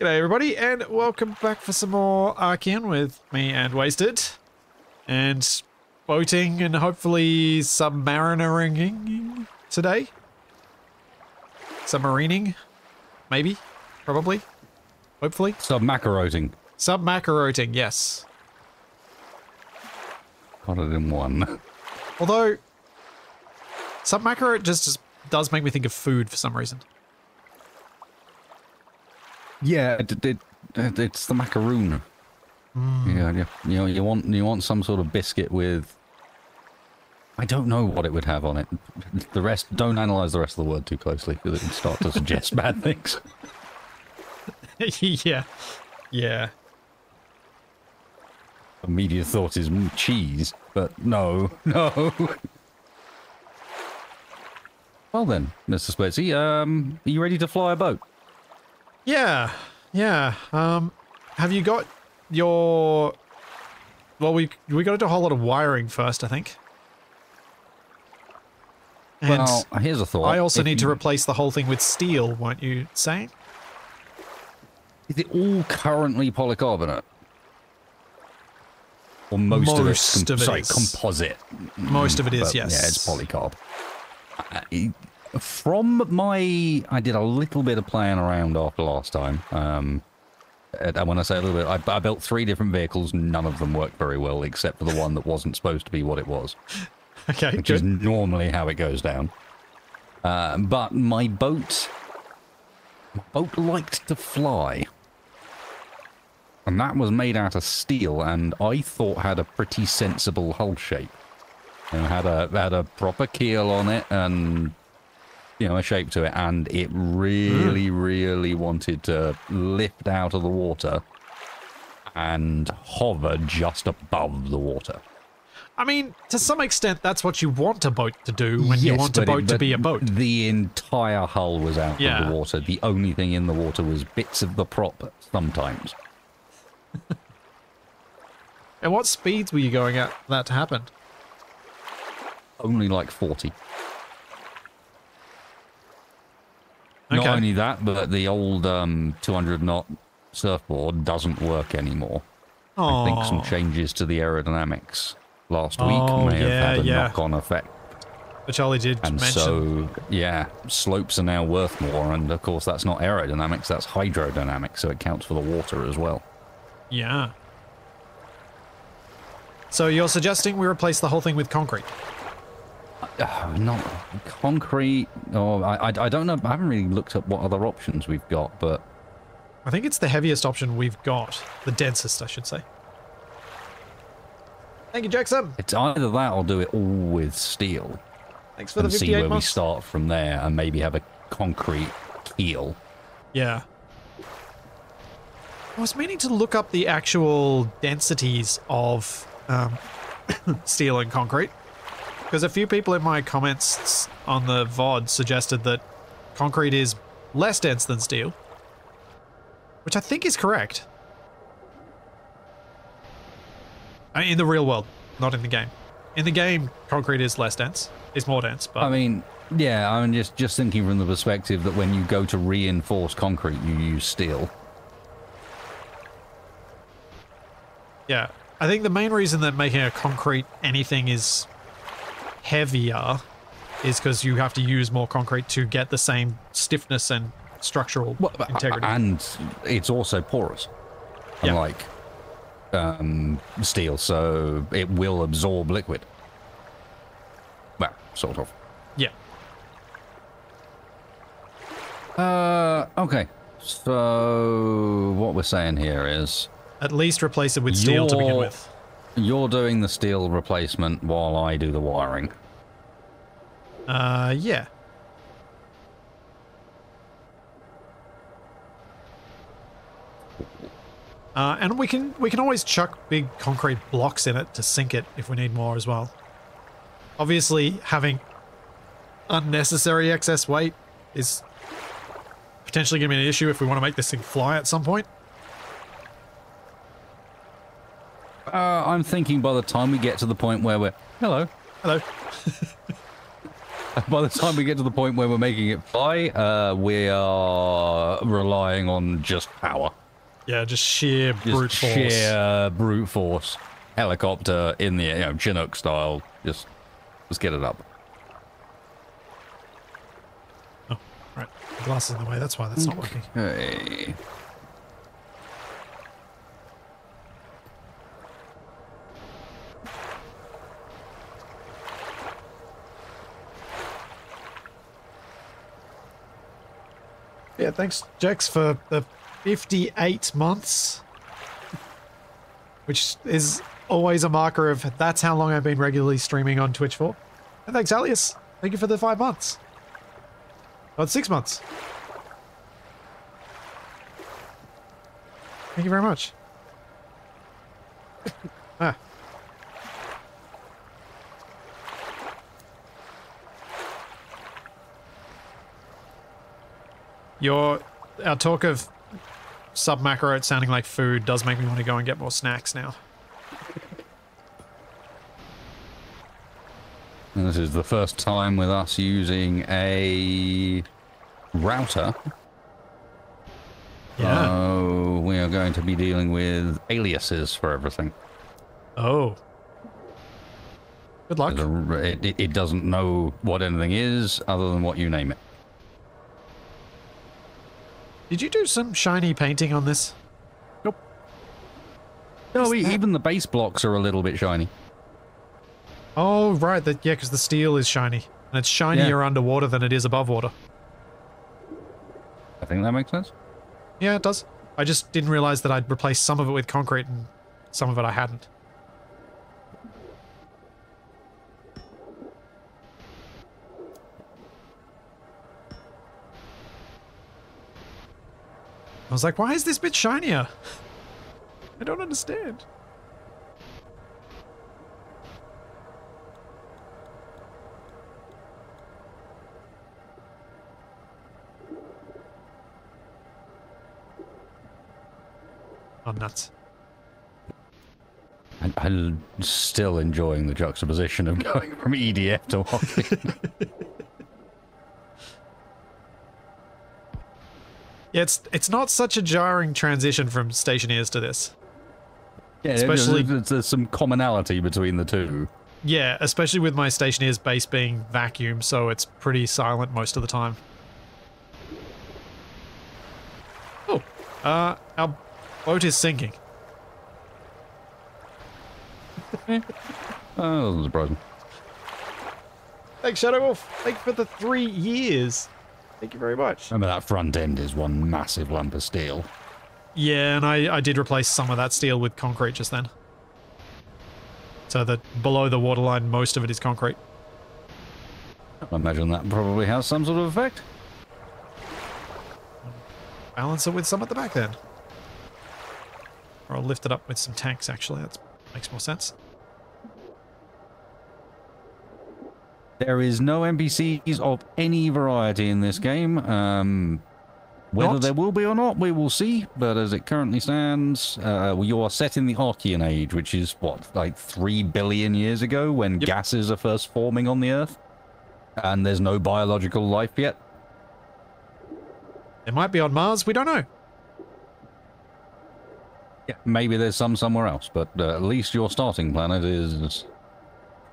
G'day everybody, and welcome back for some more Archean with me and Wasted. And boating and hopefully submarinering today. Submarining? Maybe? Probably? Hopefully? Submacaroting. Submacaroting, yes. Got it in one. Although, submacarot just does make me think of food for some reason. Yeah, it's the macaroon. Yeah, you want some sort of biscuit with. I don't know what it would have on it. The rest, don't analyze the rest of the word too closely because it would start to suggest bad things. Yeah. Immediate thought is cheese, but no. Well then, Mr. Spacey, are you ready to fly a boat? Yeah. Have you got your... Well, we got to do a whole lot of wiring first, I think. And well, here's a thought. I also need to replace the whole thing with steel, weren't you saying? Is it all currently polycarbonate? Or most of it is. Composite. Most of it is, but, yes. Yeah, it's polycarb. From my... I did a little bit of playing around after last time. And when I say a little bit, I built 3 different vehicles. None of them worked very well, except for the one that wasn't supposed to be what it was. Okay, which is normally how it goes down. But my boat liked to fly. And that was made out of steel, and I thought had a pretty sensible hull shape. And had a proper keel on it, and a shape to it, and it really wanted to lift out of the water and hover just above the water. I mean, to some extent, that's what you want a boat to do when you want a boat to be a boat. The entire hull was out of the water. The only thing in the water was bits of the prop sometimes. And what speeds were you going at for that to happen? Only like 40. Okay. Not only that, but the old 200-knot surfboard doesn't work anymore. I think some changes to the aerodynamics last week may have had a knock-on effect. Which Ollie did mention. So, yeah, slopes are now worth more, and of course that's not aerodynamics, that's hydrodynamics, so it counts for the water as well. Yeah. So you're suggesting we replace the whole thing with concrete? Not concrete. Oh, I don't know. I haven't really looked at what other options we've got, but I think it's the heaviest option we've got. The densest, I should say. Thank you, Jackson. It's either that or do it all with steel. Thanks for the 58 see where months. we start from there and maybe have a concrete keel. Yeah. I was meaning to look up the actual densities of steel and concrete, because a few people in my comments on the VOD suggested that concrete is less dense than steel, which I think is correct. In the real world, not in the game. In the game, concrete is less dense, is more dense, but... I mean, yeah, I'm just thinking from the perspective that when you go to reinforce concrete, you use steel. Yeah, I think the main reason that making a concrete anything is heavier is because you have to use more concrete to get the same stiffness and structural integrity. And it's also porous, unlike steel, so it will absorb liquid. Well, sort of. Yeah. Okay. So what we're saying here is... At least replace it with steel to begin with. You're doing the steel replacement while I do the wiring. Yeah. And we can always chuck big concrete blocks in it to sink it if we need more as well. Obviously, having unnecessary excess weight is potentially going to be an issue if we want to make this thing fly at some point. I'm thinking by the time we get to the point where we're... Hello. By the time we get to the point where we're making it fly, we are relying on just power. Yeah, just sheer brute force. Sheer brute force. Helicopter in the air, Chinook style. Just get it up. Oh, right. The glass is in the way. That's why that's not working. Okay. Yeah, thanks, Jex, for the 58 months, which is always a marker of that's how long I've been regularly streaming on Twitch for. And thanks, Alias. Thank you for the 5 months. Oh, it's 6 months. Thank you very much. Ah. Our talk of sub-macro sounding like food does make me want to go and get more snacks now. And this is the first time with us using a router. Yeah. So we are going to be dealing with aliases for everything. Oh. Good luck. It doesn't know what anything is other than what you name it. Did you do some shiny painting on this? Nope. No, even the base blocks are a little bit shiny. Oh, right. Yeah, because the steel is shiny. And it's shinier underwater than it is above water. I think that makes sense. Yeah, it does. I just didn't realize that I'd replaced some of it with concrete and some of it I hadn't. I was like, why is this bit shinier? I don't understand. Oh, nuts. I'm still enjoying the juxtaposition of going from EDF to Archean. Yeah, it's not such a jarring transition from Stationeers to this. Yeah, especially there's some commonality between the two. Yeah, especially with my Stationeers base being vacuum, so it's pretty silent most of the time. Oh, our boat is sinking. Oh, that doesn't surprise me. Thanks, Shadow Wolf. Thank you for the 3 years. Thank you very much. Remember that front end is one massive lump of steel. Yeah, and I did replace some of that steel with concrete just then. So that below the waterline, most of it is concrete. I imagine that probably has some sort of effect. Balance it with some at the back then. Or I'll lift it up with some tanks, actually. That makes more sense. There is no NPCs of any variety in this game. Whether there will be or not, we will see. But as it currently stands, you are set in the Archean age, which is, what, like 3 billion years ago when gases are first forming on the Earth? And there's no biological life yet? It might be on Mars, we don't know. Yeah, maybe there's some somewhere else, but at least your starting planet is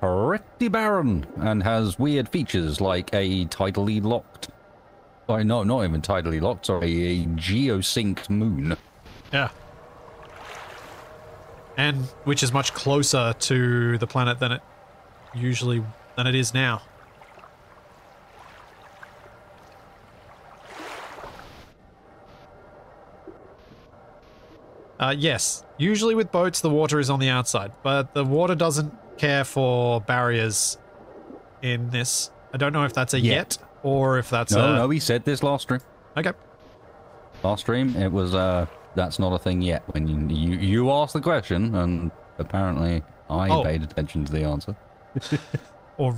pretty barren and has weird features like a tidally locked... Sorry, no, not even tidally locked, sorry, a geosynced moon. Yeah. And which is much closer to the planet than it is now. Yes, usually with boats the water is on the outside, but the water doesn't care for barriers in this. I don't know if that's a yet or if that's No, we said this last stream. Okay. Last stream, it was, that's not a thing yet. When you asked the question, and apparently I paid attention to the answer. Or,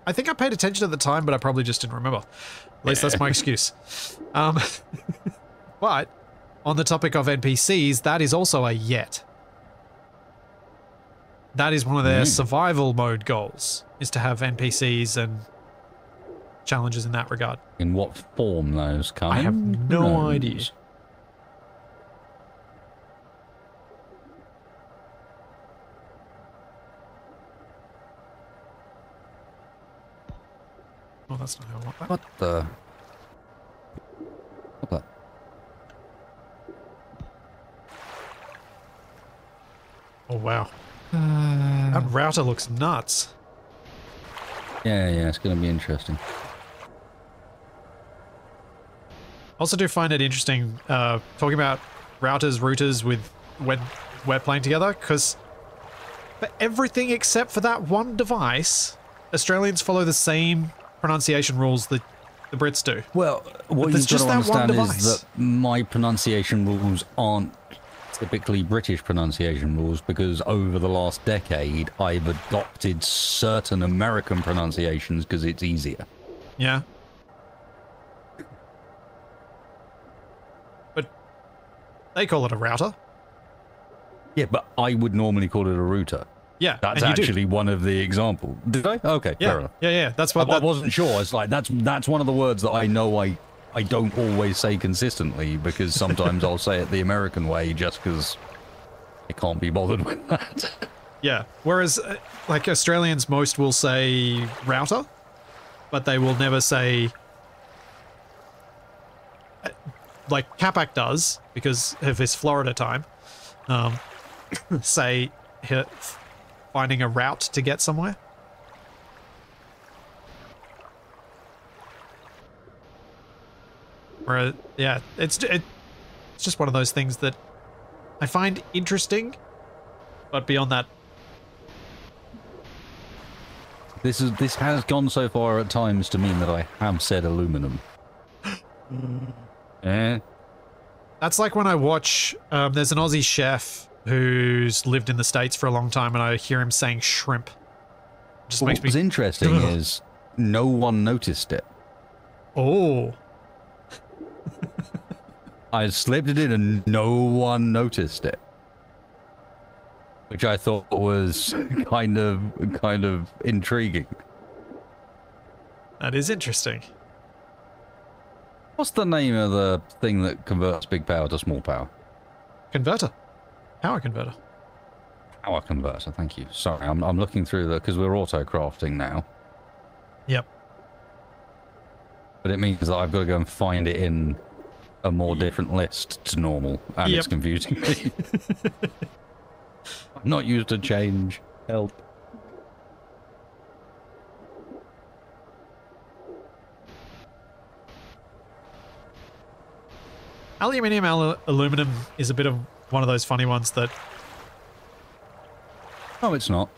I think I paid attention at the time, but I probably just didn't remember. At least that's my excuse. But, on the topic of NPCs, that is also a yet. That is one of their survival mode goals, is to have NPCs and challenges in that regard. In what form those come? I have no idea. Oh, that's not how I want that. What the? What the? Oh, wow. That router looks nuts. Yeah, it's going to be interesting. Also do find it interesting talking about routers with when we're playing together, because for everything except for that one device, Australians follow the same pronunciation rules that the Brits do. Well, what you've got to understand is that my pronunciation rules aren't typically British pronunciation rules, because over the last decade I've adopted certain American pronunciations because it's easier. Yeah. But they call it a router. Yeah, but I would normally call it a router. Yeah, that's actually one of the examples. Did I? Okay, yeah, fair enough. Yeah. That's what I wasn't sure. It's like that's one of the words that I know I don't always say consistently, because sometimes I'll say it the American way just because I can't be bothered with that. Yeah. Whereas, like, Australians, most will say router, but they will never say, like Capac does, because of his Florida time, say finding a route to get somewhere. Or, yeah, it's just one of those things that I find interesting, but beyond that, this has gone so far at times to mean that I have said aluminum. That's like when I watch. There's an Aussie chef who's lived in the States for a long time, and I hear him saying shrimp. Just makes me. What's interesting is no one noticed it. Oh. I slipped it in and no one noticed it, which I thought was kind of intriguing. That is interesting. What's the name of the thing that converts big power to small power? Converter. Power converter. Power converter, thank you. Sorry, I'm looking through because we're auto crafting now. Yep. But it means that I've got to go and find it in a more different list to normal, and it's confusing me. I'm not used to change. Help. Aluminium, aluminum is a bit of one of those funny ones that... Oh, it's not.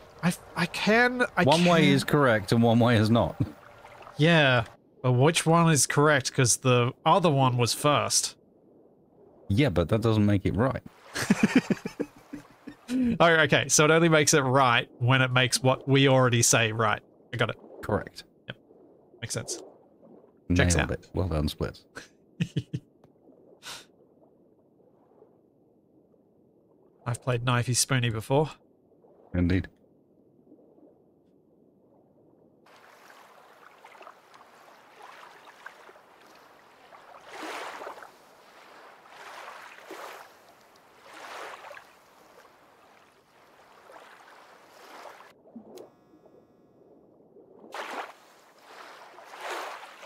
One way is correct and one way is not. Yeah, but which one is correct? Because the other one was first. Yeah, but that doesn't make it right. Oh, okay. So it only makes it right when it makes what we already say right. I got it. Correct. Yep. Makes sense. Checks out. It. Well done, Splits. I've played Knifey Spoony before. Indeed.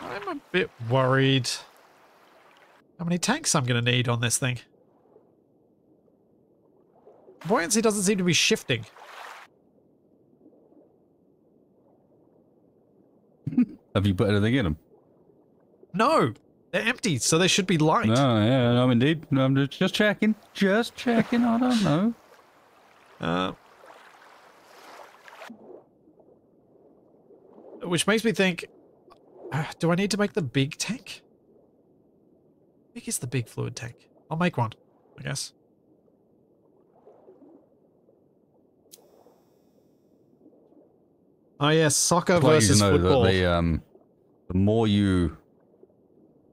I'm a bit worried how many tanks I'm going to need on this thing. Buoyancy doesn't seem to be shifting. Have you put anything in them? No, they're empty, so they should be light. No, yeah, no, indeed. No, I'm just checking. Just checking. I don't know. Which makes me think, do I need to make the big tank? How big is the big fluid tank? I'll make one, I guess. Oh yeah, soccer versus football. That the more you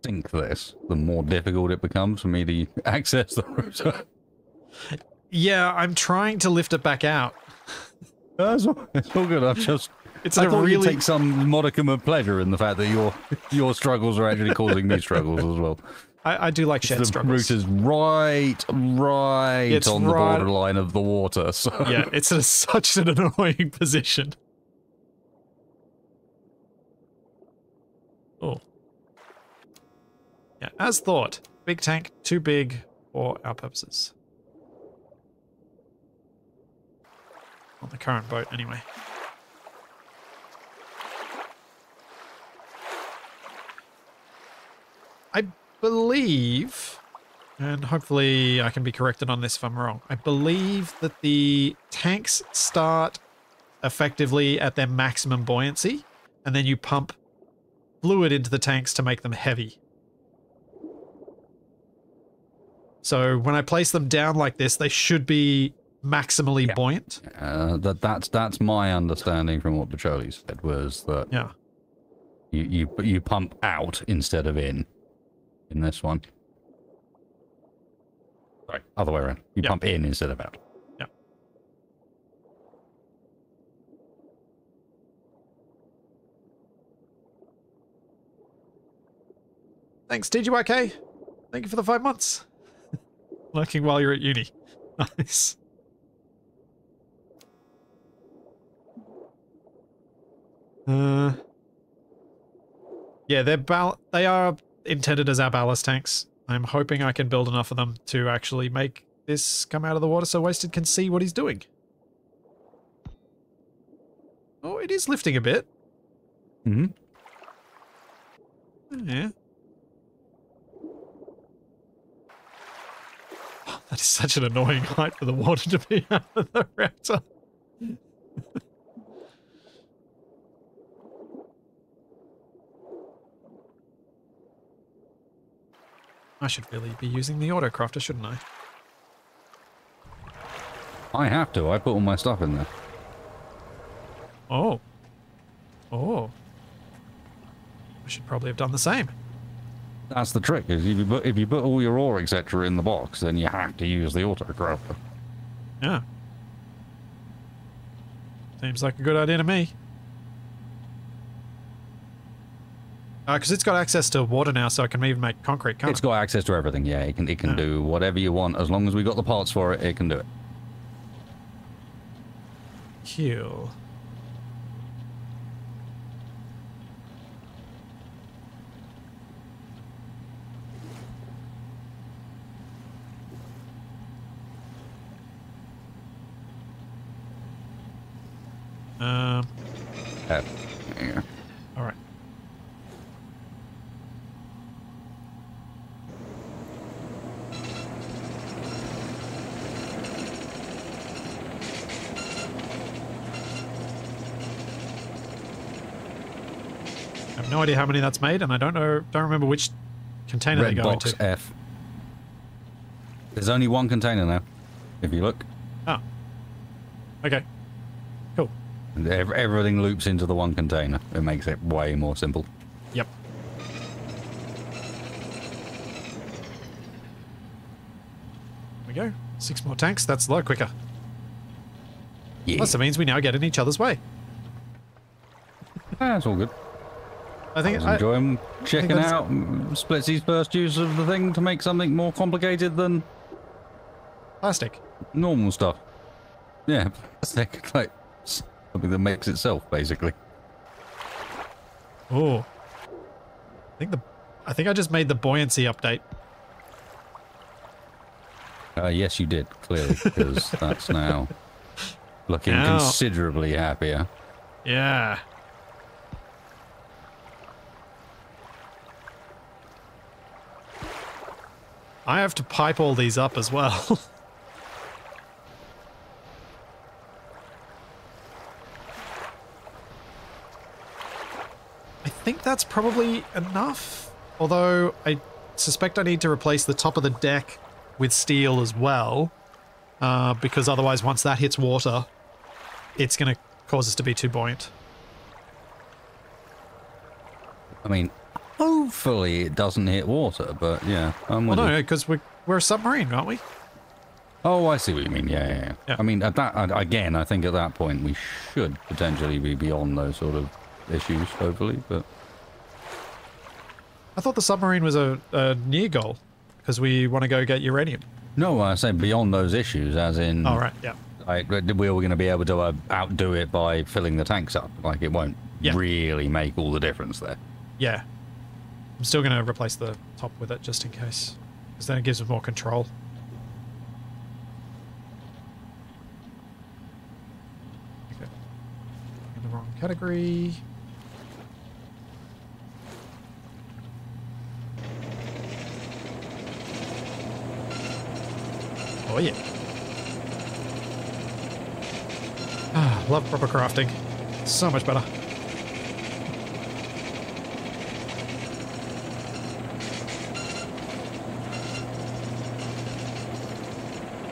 think this, the more difficult it becomes for me to access the router. Yeah, I'm trying to lift it back out. It's all good. It's I a thought really... you'd take some modicum of pleasure in the fact that your struggles are actually causing me struggles as well. I do like shared struggles. The route is right on the borderline of the water. So. Yeah, it's in such an annoying position. Oh. Yeah, as thought. Big tank, too big for our purposes. On the current boat, anyway. I believe, and hopefully I can be corrected on this if I'm wrong, I believe that the tanks start effectively at their maximum buoyancy, and then you pump fluid into the tanks to make them heavy. So when I place them down like this, they should be maximally buoyant. That's my understanding from what Charlie said, was that you pump out instead of in this one. Sorry, other way around. You pump in instead of out. Yeah. Thanks, TGYK. Thank you for the 5 months. Working while you're at uni. Nice. Yeah, they are intended as our ballast tanks. I'm hoping I can build enough of them to actually make this come out of the water so Wasted can see what he's doing. Oh, it is lifting a bit. Mm-hmm. Yeah. Oh, that is such an annoying height for the water to be out of the reactor. I should really be using the autocrafter, shouldn't I? I have to. I put all my stuff in there. Oh. Oh. I should probably have done the same. That's the trick, is if you put all your ore, etc. in the box, then you have to use the autocrafter. Yeah. Seems like a good idea to me. Because it's got access to water now, so it can even make concrete, can't it? It's got access to everything, yeah. It can do whatever you want. As long as we got the parts for it, it can do it. Cool. Yeah. All right. I have no idea how many that's made, and I don't remember which container Red they go box into. F. There's only one container now, if you look. Oh. Okay. Cool. Everything loops into the one container. It makes it way more simple. Yep. There we go. 6 more tanks. That's a lot quicker. Yeah. Plus, it means we now get in each other's way. That's all good. I think I was enjoying checking out Splitsy's first use of the thing to make something more complicated than plastic. Normal stuff. Yeah, plastic, like something that makes itself, basically. Oh. I think I just made the buoyancy update. Yes, you did, clearly, because that's now looking considerably happier. Yeah. I have to pipe all these up as well. I think that's probably enough. Although I suspect I need to replace the top of the deck with steel as well. Because otherwise once that hits water, it's going to cause us to be too buoyant. I mean, hopefully it doesn't hit water, but yeah, I'm with Well, no, you. because we're a submarine, aren't we? Oh, I see what you mean. Yeah. I mean, again, I think at that point we should potentially be beyond those sort of issues, hopefully, but... I thought the submarine was a near goal, because we want to go get uranium. No, I say beyond those issues, as in... Oh, right, yeah. We were going to be able to outdo it by filling the tanks up. Like, it won't really make all the difference there. Yeah. I'm still going to replace the top with it, just in case. Because then it gives us more control. Okay. In the wrong category. Oh, yeah. Ah, love proper crafting. So much better.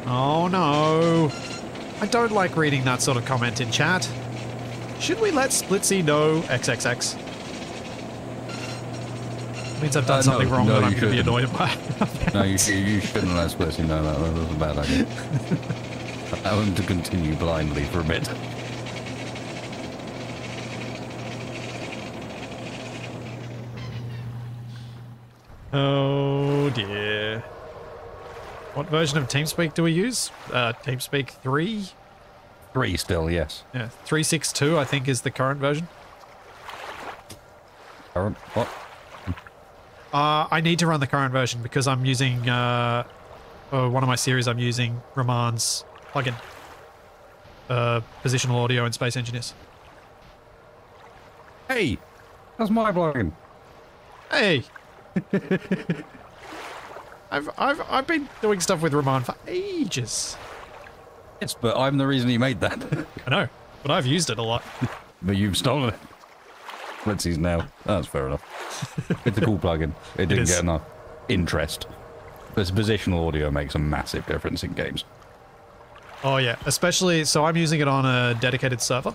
Oh no. I don't like reading that sort of comment in chat. Should we let Splitsy know XXX? Means I've done something wrong that I'm going to be annoyed by. No, you shouldn't let Splitsy know that. That was a bad idea. Allow him to continue blindly for a bit. Oh dear. What version of TeamSpeak do we use? TeamSpeak 3? 3 still, yes. Yeah, 3.6.2 I think is the current version. Current? What? I need to run the current version because I'm using, one of my series I'm using Ramon's plugin. Positional audio and Space Engineers. Hey! That's my plugin. Hey! I've been doing stuff with Ramon for ages. Yes, but I'm the reason he made that. I know, but I've used it a lot. But you've stolen it. Let's see now. That's fair enough. It's a cool plugin. It didn't get enough interest. This positional audio makes a massive difference in games. Oh yeah, especially, so I'm using it on a dedicated server.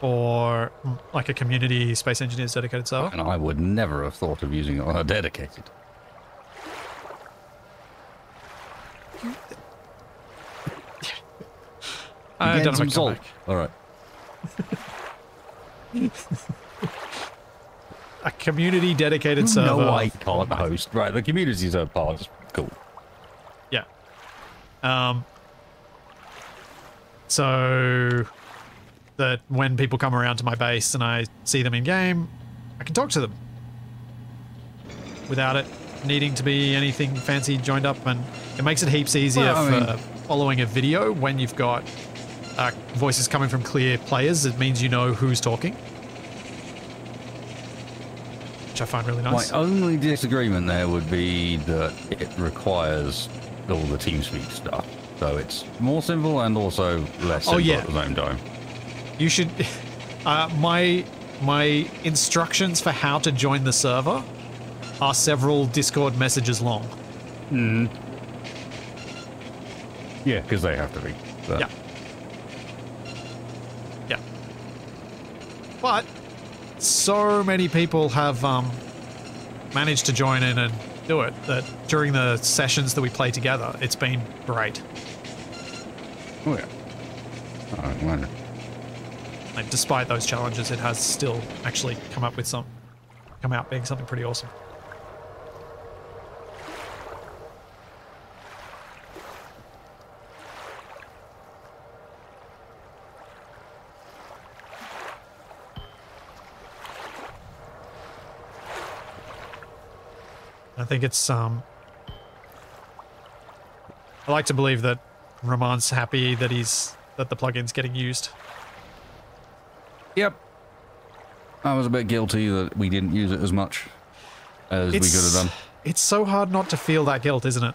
Or like a community Space Engineers dedicated server. And I would never have thought of using it on a dedicated. I don't know salt. All right. A community dedicated server. No, I can't host. Right, the communities are part. Cool. Yeah. So that when people come around to my base and I see them in game, I can talk to them without it needing to be anything fancy joined up, and it makes it heaps easier for following a video when you've got voices coming from clear players. It means you know who's talking, which I find really nice. My only disagreement there would be that it requires all the TeamSpeak stuff, so it's more simple and also less simple at the same time. You should... my instructions for how to join the server are several Discord messages long. Hmm. Yeah, because they have to be. But. Yeah. Yeah. But so many people have managed to join in and do it that during the sessions that we play together, it's been great. Oh yeah. I wonder. Like, despite those challenges, it has still actually come out being something pretty awesome. I think it's I like to believe that Ramon's happy that that the plugin's getting used. Yep. I was a bit guilty that we didn't use it as much as we could have done. It's so hard not to feel that guilt, isn't it?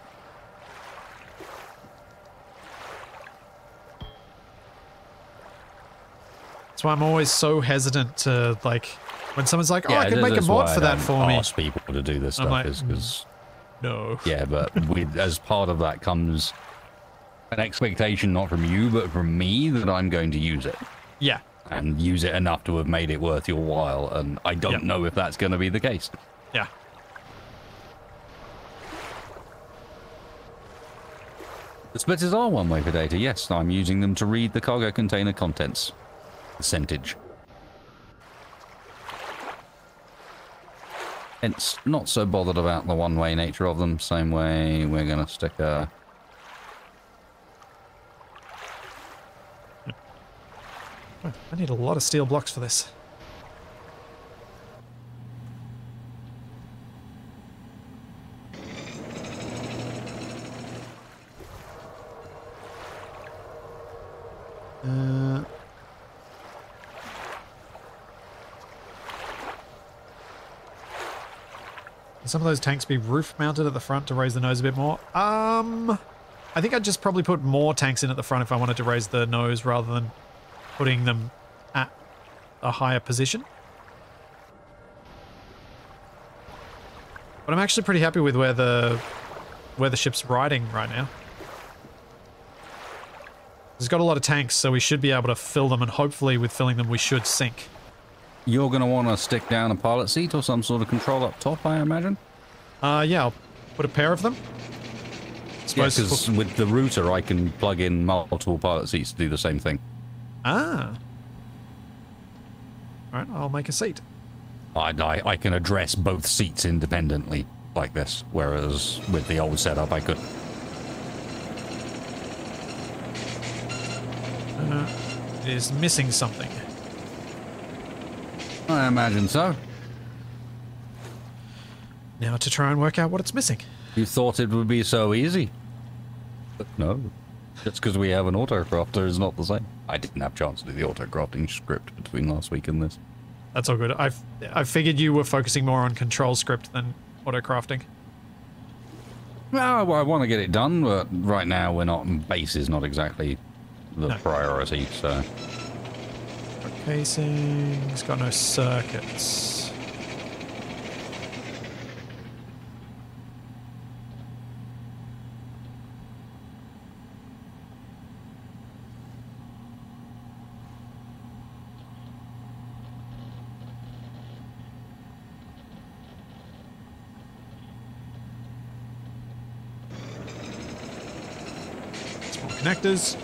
That's why I'm always so hesitant to, like, when someone's like, oh, I can make a mod for that for me. Ask people to do this stuff like, because no. Yeah, but as part of that comes an expectation not from you but from me that I'm going to use it. Yeah. And use it enough to have made it worth your while, and I don't know if that's going to be the case. Yeah. The splitters are one-way for data, yes. I'm using them to read the cargo container contents. Percentage. Hence, not so bothered about the one-way nature of them. Same way we're going to stick a... I need a lot of steel blocks for this. Can some of those tanks be roof mounted at the front to raise the nose a bit more? I think I'd just probably put more tanks in at the front if I wanted to raise the nose rather than putting them at a higher position. But I'm actually pretty happy with where the ship's riding right now. It's got a lot of tanks, so we should be able to fill them, and hopefully with filling them we should sink. You're going to want to stick down a pilot seat or some sort of control up top, I imagine? Yeah, I'll put a pair of them. Yeah, because with the router I can plug in multiple pilot seats to do the same thing. Ah. Alright, I'll make a seat. I can address both seats independently like this, whereas with the old setup I couldn't. It is missing something. I imagine so. Now to try and work out what it's missing. You thought it would be so easy. But no. Just because we have an autocrafter is not the same. I didn't have a chance to do the autocrafting script between last week and this. That's all good. I figured you were focusing more on control script than autocrafting. Well, I want to get it done, but right now we're not. Base is not exactly the priority, so. Casings, got no circuits. Small connectors.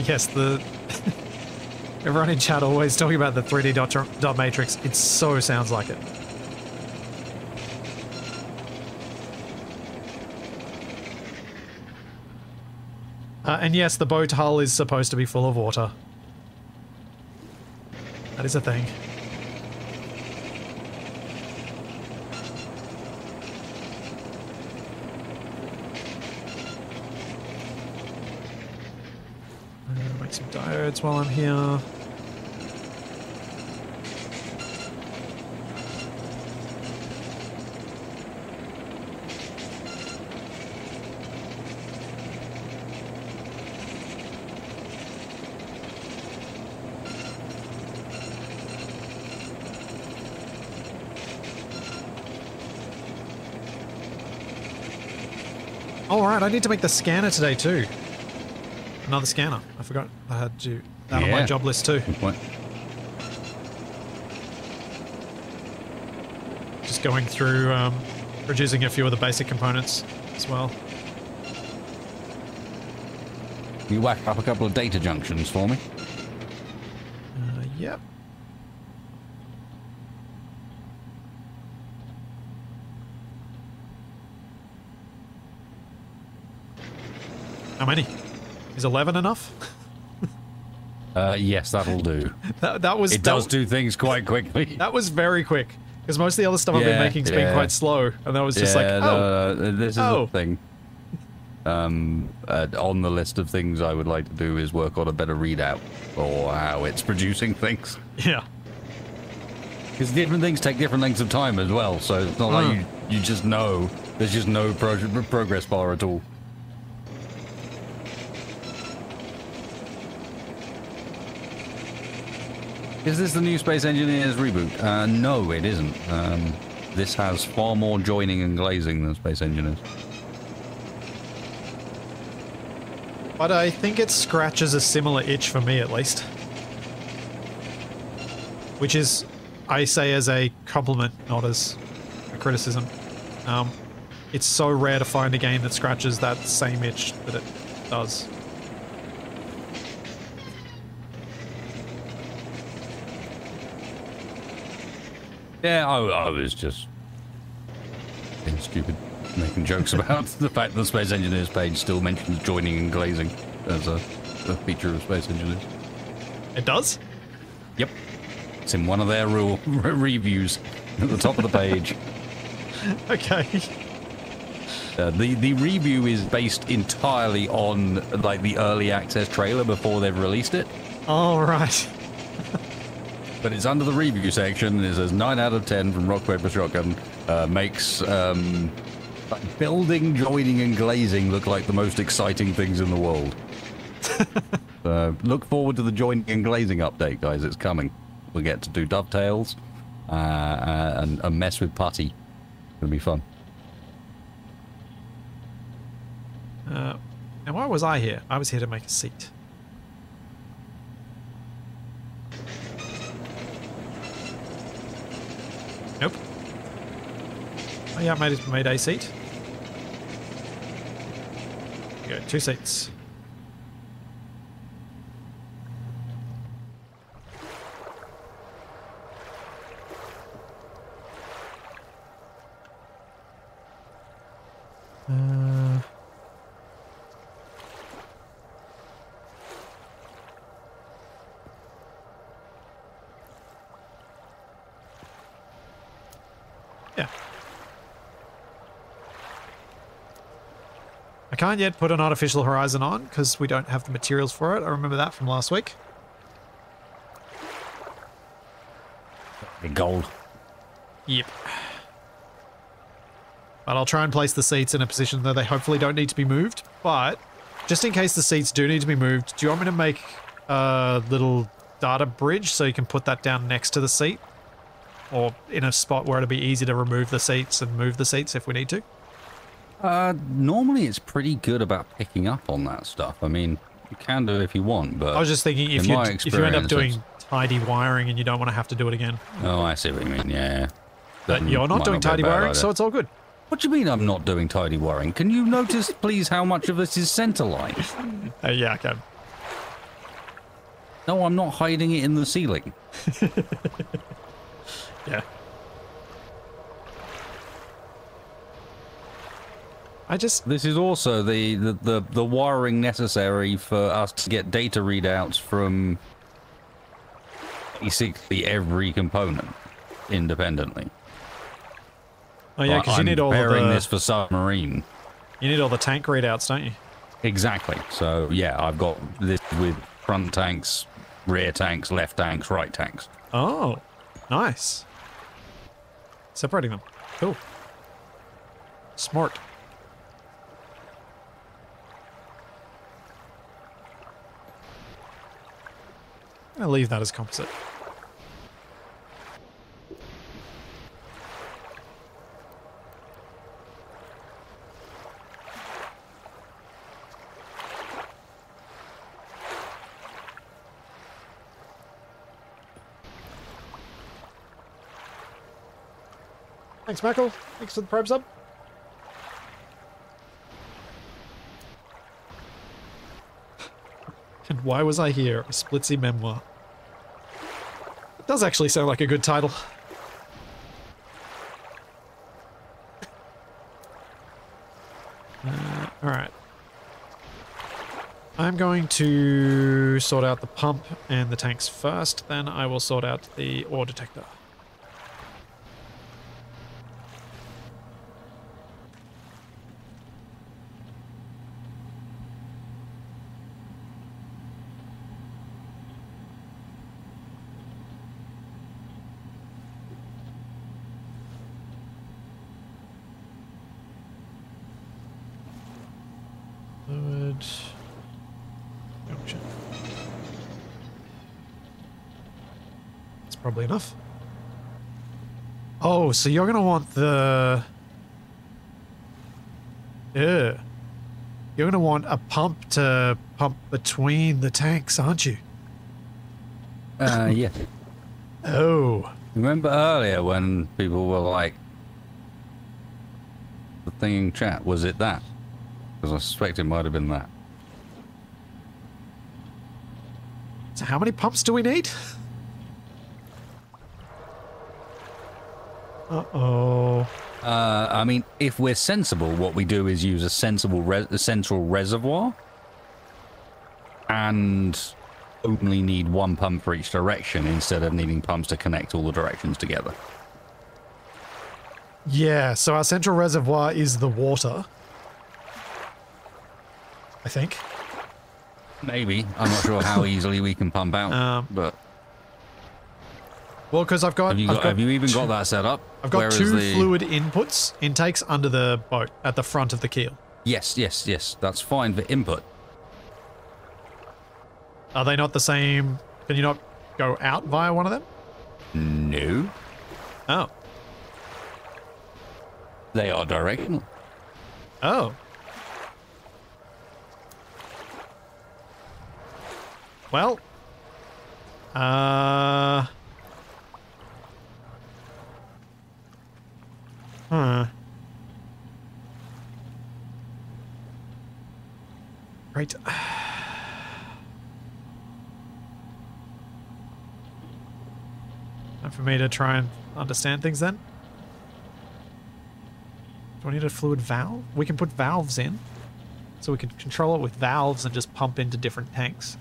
Yes, everyone in chat always talking about the 3D dot matrix. It so sounds like it. And yes, the boat hull is supposed to be full of water. That is a thing. Make some diodes while I'm here. All right, I need to make the scanner today too. Another scanner. I forgot I had to that on my job list too. Good point. Just going through producing a few of the basic components as well. You whack up a couple of data junctions for me. Yep. How many? Is 11 enough? Yes, that'll do. It does do things quite quickly. That was very quick. Because most of the other stuff I've been making's been quite slow. And that was just like, this is a thing. On the list of things I would like to do is work on a better readout for how it's producing things. Yeah. Because different things take different lengths of time as well, so it's not like you just know. There's just no progress bar at all. Is this the new Space Engineers reboot? No, it isn't. This has far more joining and glazing than Space Engineers. But I think it scratches a similar itch for me, at least. Which is I say as a compliment, not as a criticism. It's so rare to find a game that scratches that same itch that it does. Yeah, I was just being stupid, making jokes about the fact that the Space Engineers page still mentions joining and glazing as a feature of Space Engineers. It does? Yep. It's in one of their reviews at the top of the page. Okay. The review is based entirely on like the early access trailer before they've released it. All right. But it's under the review section, and it says 9 out of 10 from Rock Paper Shotgun. Makes like building, joining, and glazing look like the most exciting things in the world. Look forward to the joining and glazing update, guys. It's coming. We'll get to do dovetails and mess with putty. It'll be fun. And why was I here? I was here to make a seat. Nope. Oh yeah, made a seat. There you go, 2 seats. Yeah. I can't yet put an artificial horizon on because we don't have the materials for it. I remember that from last week. Big gold. Yep. But I'll try and place the seats in a position that they hopefully don't need to be moved. But just in case the seats do need to be moved, do you want me to make a little data bridge so you can put that down next to the seat? Or in a spot where it'll be easy to remove the seats and move the seats if we need to? Normally it's pretty good about picking up on that stuff. I mean, you can do it if you want, but... I was just thinking if you end up doing tidy wiring and you don't want to have to do it again. Oh, I see what you mean, yeah. But you're not doing tidy wiring, so it's all good. What do you mean I'm not doing tidy wiring? Can you notice, please, how much of this is centerline? Yeah, I can. No, I'm not hiding it in the ceiling. Yeah. This is also the wiring necessary for us to get data readouts from basically every component independently. Oh yeah, because you need all of this for submarine. You need all the tank readouts, don't you? Exactly. So yeah, I've got this with front tanks, rear tanks, left tanks, right tanks. Oh, nice. Separating them. Cool. Smart. I'm gonna leave that as composite. Thanks, Michael. Thanks for the probe sub. And why was I here? A Splitsy memoir. It does actually sound like a good title. Alright. I'm going to sort out the pump and the tanks first, then I will sort out the ore detector. Fluid. Junction. That's probably enough. Oh, so you're going to want the... Yeah. You're going to want a pump to pump between the tanks, aren't you? Yeah. Oh. Remember earlier when people were like, the thing in chat, was it that? Because I suspect it might have been that. So how many pumps do we need? Uh-oh. I mean, if we're sensible, what we do is use a sensible central reservoir and only need one pump for each direction instead of needing pumps to connect all the directions together. Yeah, so our central reservoir is the water. I think. Maybe. I'm not sure how easily we can pump out, but... Well, because I've got... Have you even got that set up? I've got two fluid intakes under the boat at the front of the keel. Yes, yes, yes. That's fine for input. Are they not the same? Can you not go out via one of them? No. Oh. They are directional. Oh. Well. Right. Time for me to try and understand things then. Do I need a fluid valve? We can put valves in. So we can control it with valves and just pump into different tanks.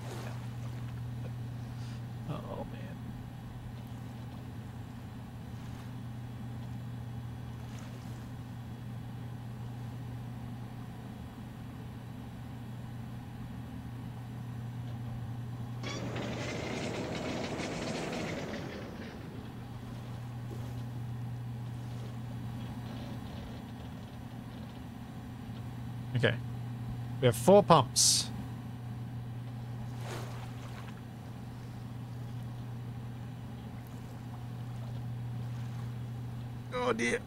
Oh, man. Okay. We have 4 pumps. Oh dear.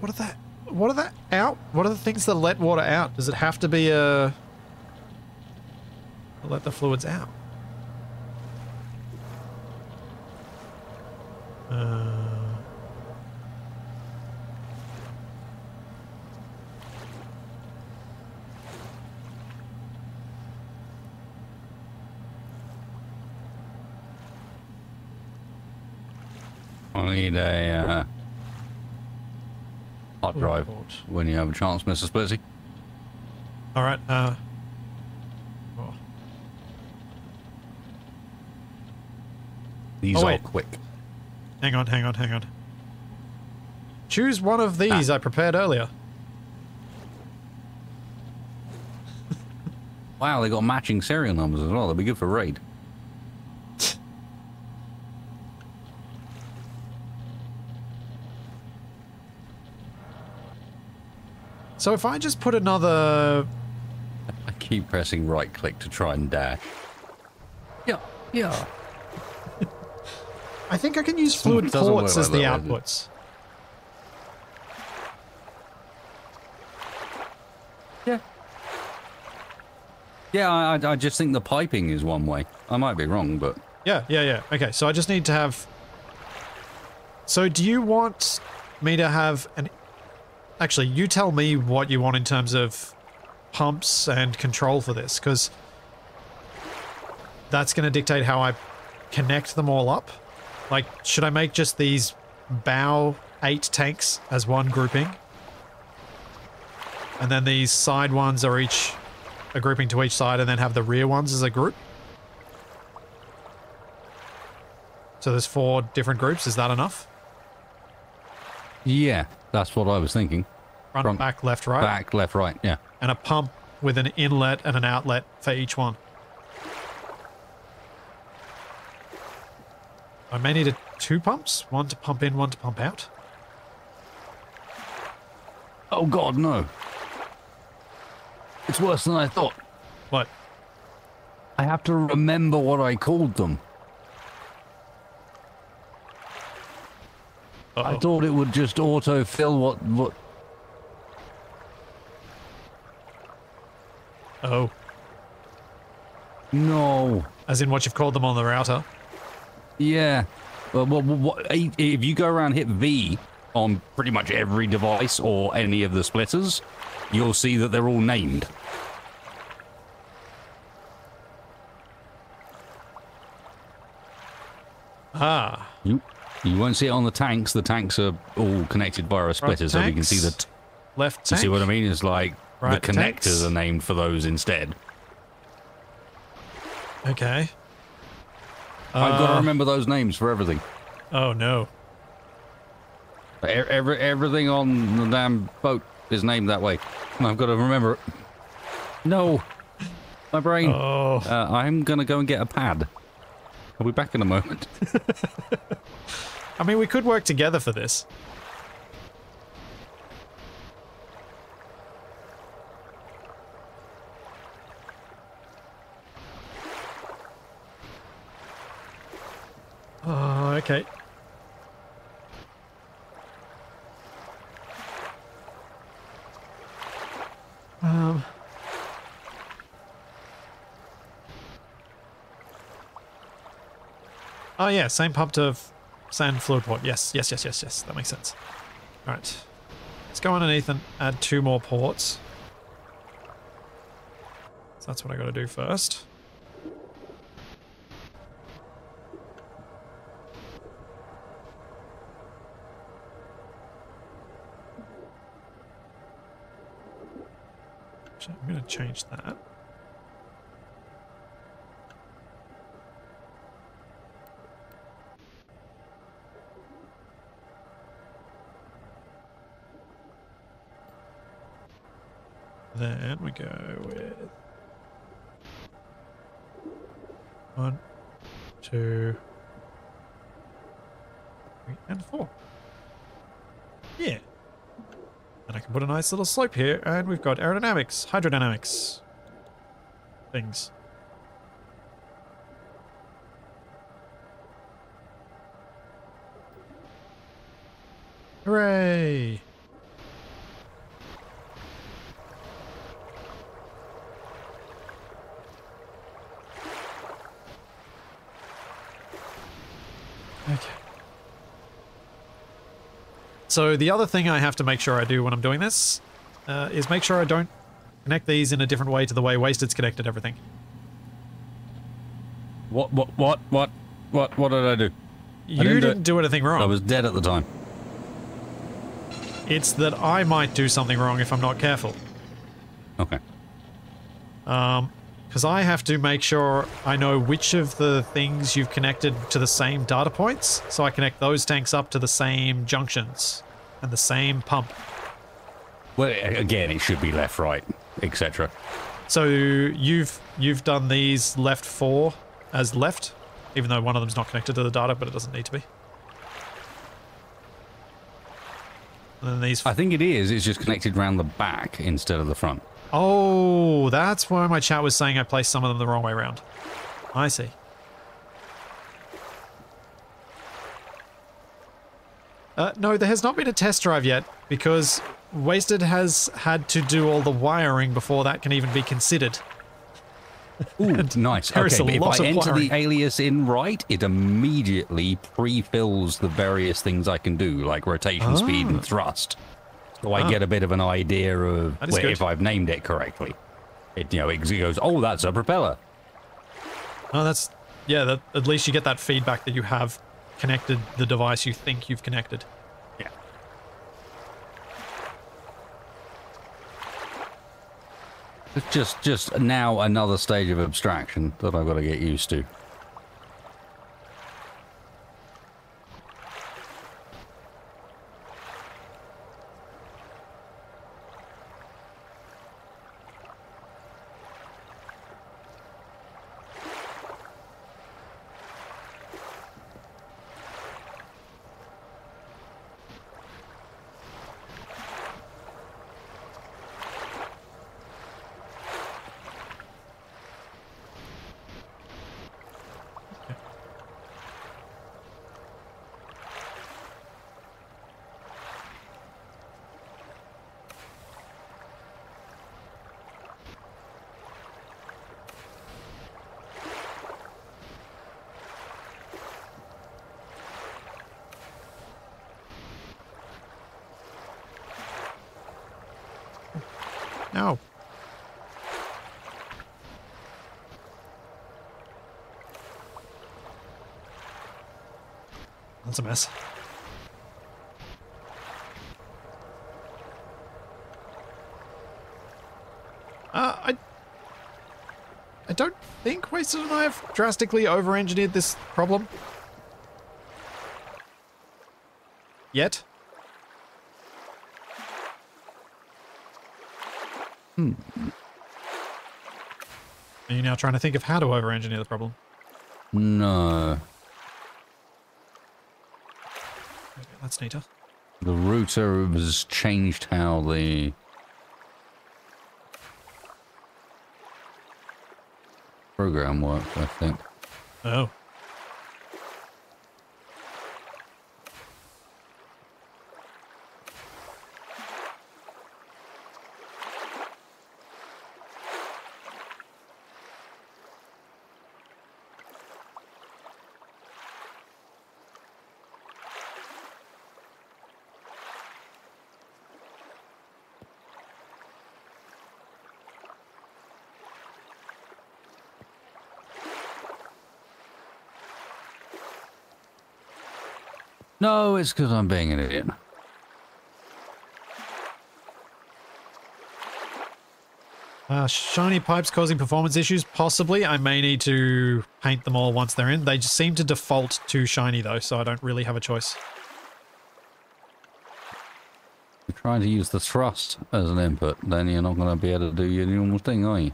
What are that? What are that out? What are the things that let water out? Does it have to be a... let the fluids out? I need a hard drive when you have a chance, Mr. Splitsy. Alright, oh. These are quick. Hang on, hang on, hang on. Choose one of these I prepared earlier. Wow, they got matching serial numbers as well. They'll be good for raid. So if I just put another... I keep pressing right click to try and dash. Yeah, yeah. I think I can use fluid ports as the outputs. Yeah. Yeah, I just think the piping is one way. I might be wrong, but... Yeah. Okay, so I just need to have... So do you want me to have an... Actually, you tell me what you want in terms of pumps and control for this, because that's going to dictate how I connect them all up. Like, should I make just these bow 8 tanks as one grouping? And then these side ones are each a grouping to each side, and then have the rear ones as a group? So there's 4 different groups, is that enough? Yeah, that's what I was thinking. Front, back, left, right? Back, left, right, yeah. And a pump with an inlet and an outlet for each one. I may need 2 pumps. One to pump in, one to pump out. Oh god, no. It's worse than I thought. What? I have to remember what I called them. Uh-oh. I thought it would just auto-fill what... Oh. No. As in what you've called them on the router. Yeah. Well, if you go around hit V on pretty much every device or any of the splitters, you'll see that they're all named. Ah. You won't see it on the tanks. The tanks are all connected via a splitter, so you can see the... Left tank. You see what I mean? It's like right the connectors tanks. are named for those instead. Okay. I've got to remember those names for everything. Oh, no. Everything on the damn boat is named that way. I've got to remember it. No. My brain. Oh. I'm going to go and get a pad. I'll be back in a moment. I mean, we could work together for this. Oh, okay. Oh yeah, same pump to sand fluid port. Yes. That makes sense. All right. Let's go underneath and add 2 more ports. So that's what I got to do first. Actually, I'm going to change that. Then we go with 1, 2, 3, and 4. Yeah. And I can put a nice little slope here, and we've got aerodynamics, hydrodynamics things. Hooray! Okay. So the other thing I have to make sure I do when I'm doing this is make sure I don't connect these in a different way to the way Wasted's connected everything. What did I do? You didn't do anything wrong. I was dead at the time. It's that I might do something wrong if I'm not careful. Okay. Because I have to make sure I know which of the things you've connected to the same data points, so I connect those tanks up to the same junctions and the same pump. Well, again, it should be left, right, etc. So you've done these left 4 as left, even though one of them's not connected to the data, but it doesn't need to be. And then these... I think it is. It's just connected around the back instead of the front. Oh, that's why my chat was saying I placed some of them the wrong way around. I see. No, there has not been a test drive yet, because Wasted has had to do all the wiring before that can even be considered. Ooh, nice. Okay, but if I enter the alias in right, it immediately pre-fills the various things I can do, like rotation, speed, and thrust. So I get a bit of an idea of if I've named it correctly. It goes, oh, that's a propeller. Oh, that's... Yeah, at least you get that feedback that you have connected the device you think you've connected. Yeah. It's just now another stage of abstraction that I've got to get used to. Ow. That's a mess. I don't think Wasted and I have drastically over-engineered this problem. Yet. Are you now trying to think of how to over-engineer the problem? No. Okay, that's neater. The router has changed how the program works, I think. Oh. No, it's because I'm being an idiot. Shiny pipes causing performance issues? Possibly. I may need to paint them all once they're in. They just seem to default to shiny though, so I don't really have a choice. You're trying to use the thrust as an input, then you're not going to be able to do your normal thing, are you?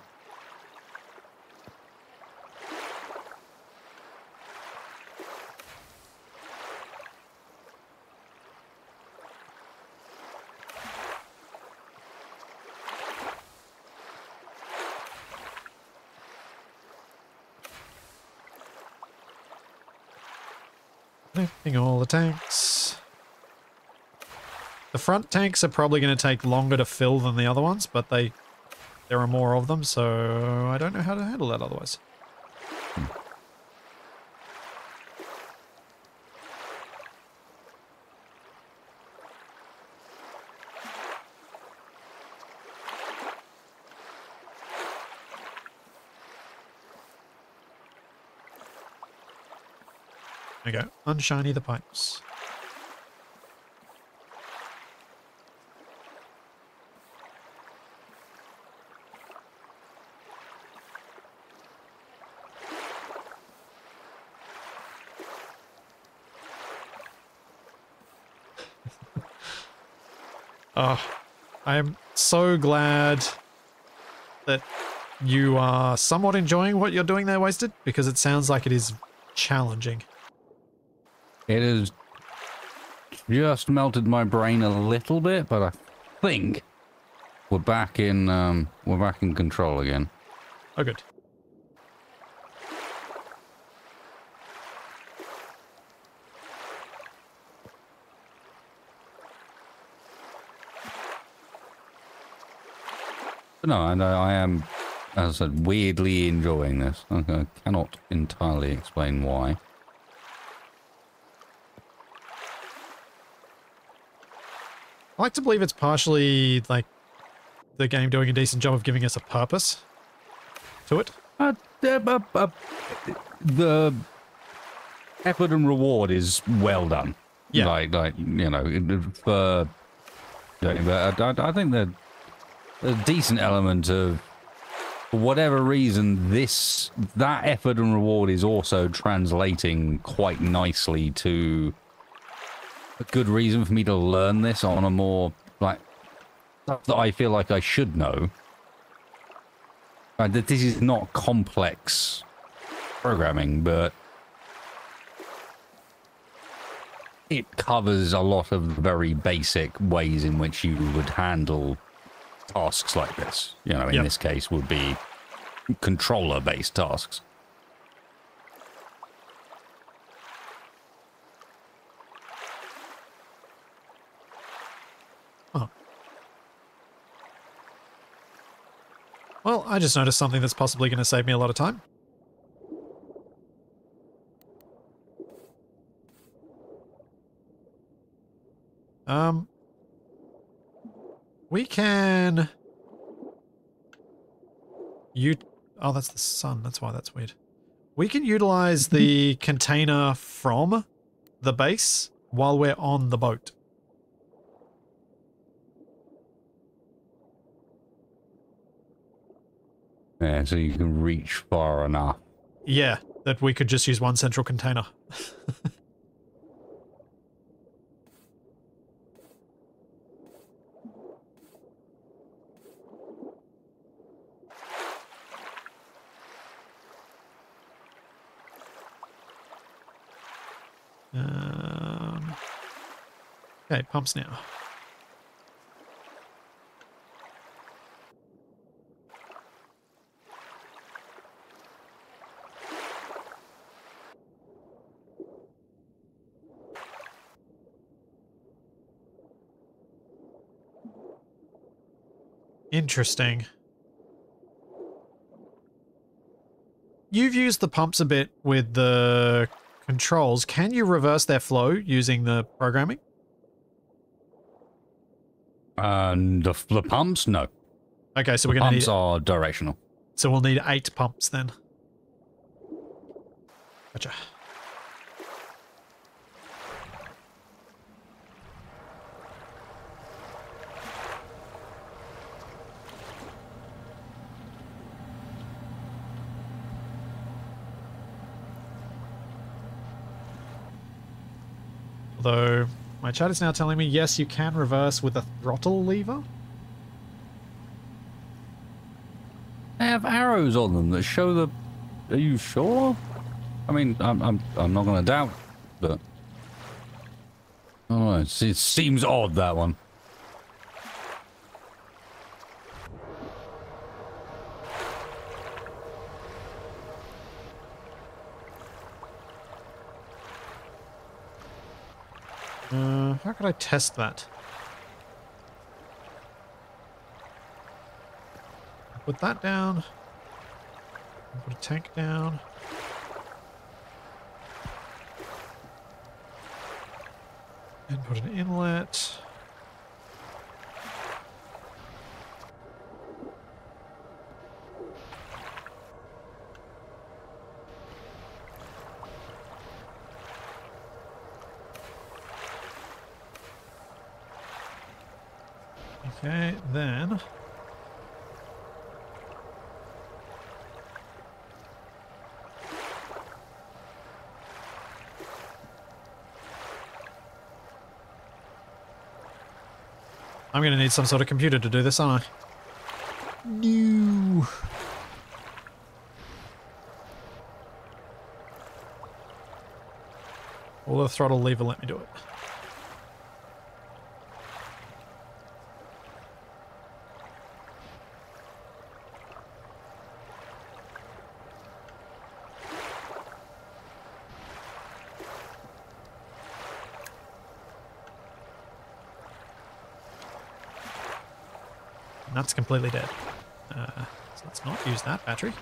Connecting all the tanks. The front tanks are probably going to take longer to fill than the other ones, but there are more of them, so I don't know how to handle that otherwise. There we go. Unshiny the pipes. Oh, I am so glad that you are somewhat enjoying what you're doing there, Wasted, because it sounds like it is challenging. It has just melted my brain a little bit, but I think we're back in control again. Oh, good. But no, I am, as I said, weirdly enjoying this. I cannot entirely explain why. I like to believe it's partially, like, the game doing a decent job of giving us a purpose to it. The effort and reward is well done. Yeah. Like you know, for... I think that a decent element of, for whatever reason, that effort and reward is also translating quite nicely to a good reason for me to learn this on a more, like, stuff that I feel like I should know. That this is not complex programming, but it covers a lot of very basic ways in which you would handle tasks like this. You know, in this case would be controller-based tasks. Oh. Well, I just noticed something that's possibly going to save me a lot of time. We can Oh, that's the sun. That's why that's weird. We can utilize the container from the base while we're on the boat. Yeah, so you can reach far enough. Yeah, that we could just use one central container. Okay, pumps now. Interesting. You've used the pumps a bit with the controls. Can you reverse their flow using the programming? And the pumps? No. Okay, so we're The going to pumps need... are directional. So we'll need 8 pumps then. Gotcha. Although, my chat is now telling me, yes, you can reverse with a throttle lever. They have arrows on them that show the... Are you sure? I mean, I'm not going to doubt, but... Oh, it seems odd, that one. How could I test that? Put that down. Put a tank down. And put an inlet. Okay, then... I'm going to need some sort of computer to do this, aren't I? No. Will the throttle lever let me do it? And that's completely dead. So let's not use that battery.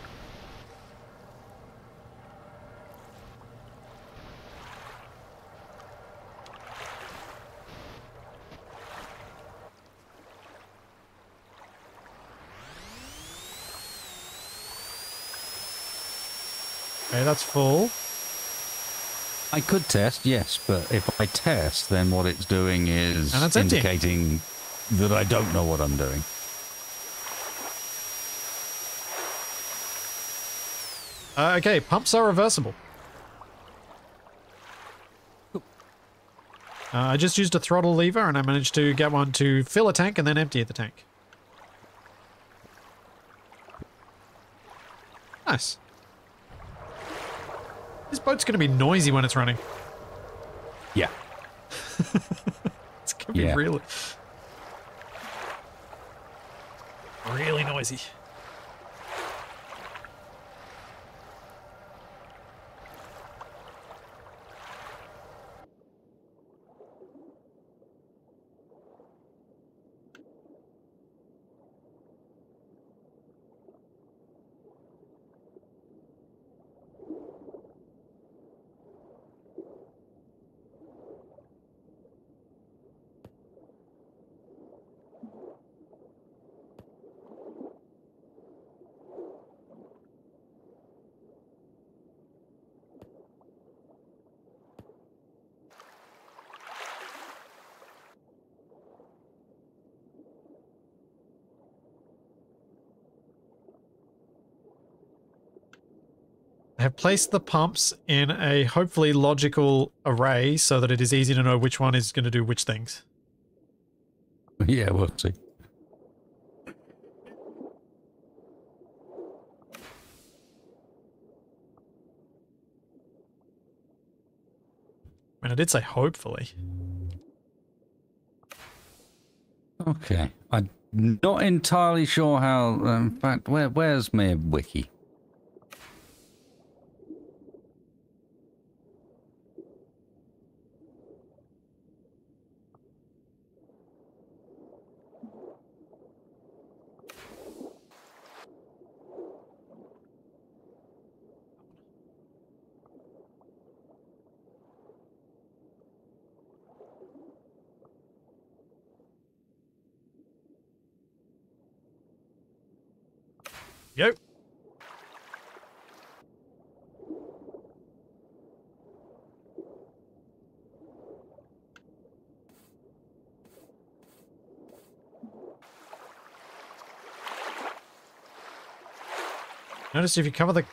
Okay, that's full. I could test, yes, but if I test, then what it's doing is And it's empty. indicating that I don't know what I'm doing. Okay, pumps are reversible. I just used a throttle lever and I managed to get one to fill a tank and then empty the tank. Nice. This boat's going to be noisy when it's running. Yeah. It's going to be really noisy. have placed the pumps in a hopefully logical array so that it is easy to know which one is going to do which things. Yeah, we'll see. I mean, I did say hopefully. Okay. I'm not entirely sure how... in fact, where's my wiki? Yep. Notice if you cover the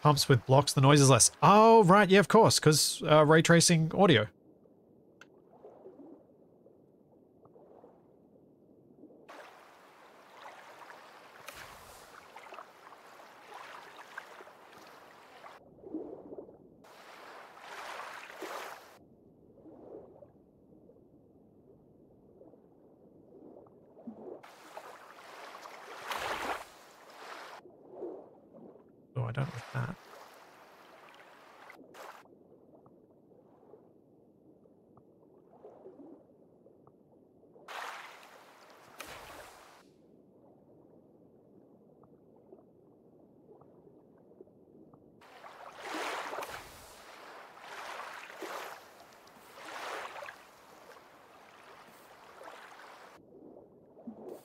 pumps with blocks, the noise is less. Oh, right. Yeah, of course, because ray tracing audio. Oh, I don't like that.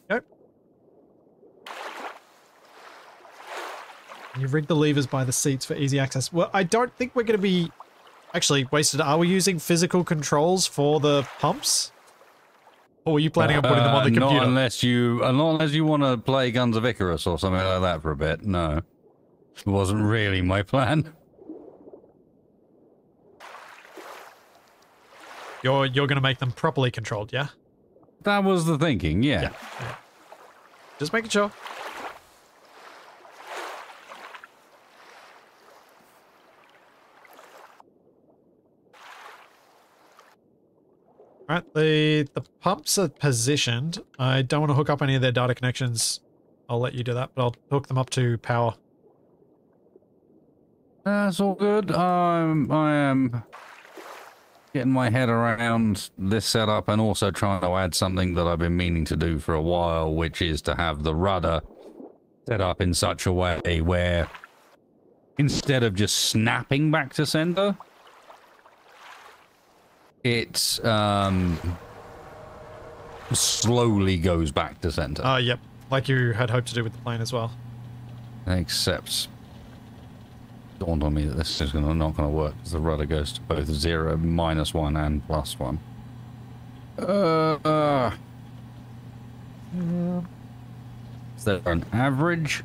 Yep. You've rigged the levers by the seats for easy access. Well, I don't think we're going to be... Actually, Wasted, are we using physical controls for the pumps? Or were you planning on putting them on the computer? Not unless you want to play Guns of Icarus or something like that for a bit. No. It wasn't really my plan. You're going to make them properly controlled, yeah? That was the thinking, yeah. Yeah. Just making sure. Alright, the pumps are positioned. I don't want to hook up any of their data connections. I'll let you do that, but I'll hook them up to power. That's all good. I am getting my head around this setup and also trying to add something that I've been meaning to do for a while, which is to have the rudder set up in such a way where instead of just snapping back to center, it slowly goes back to center. Yep. Like you had hoped to do with the plane as well. Except dawned on me that this is not going to work because the rudder goes to both 0, -1, and +1. Is there an average?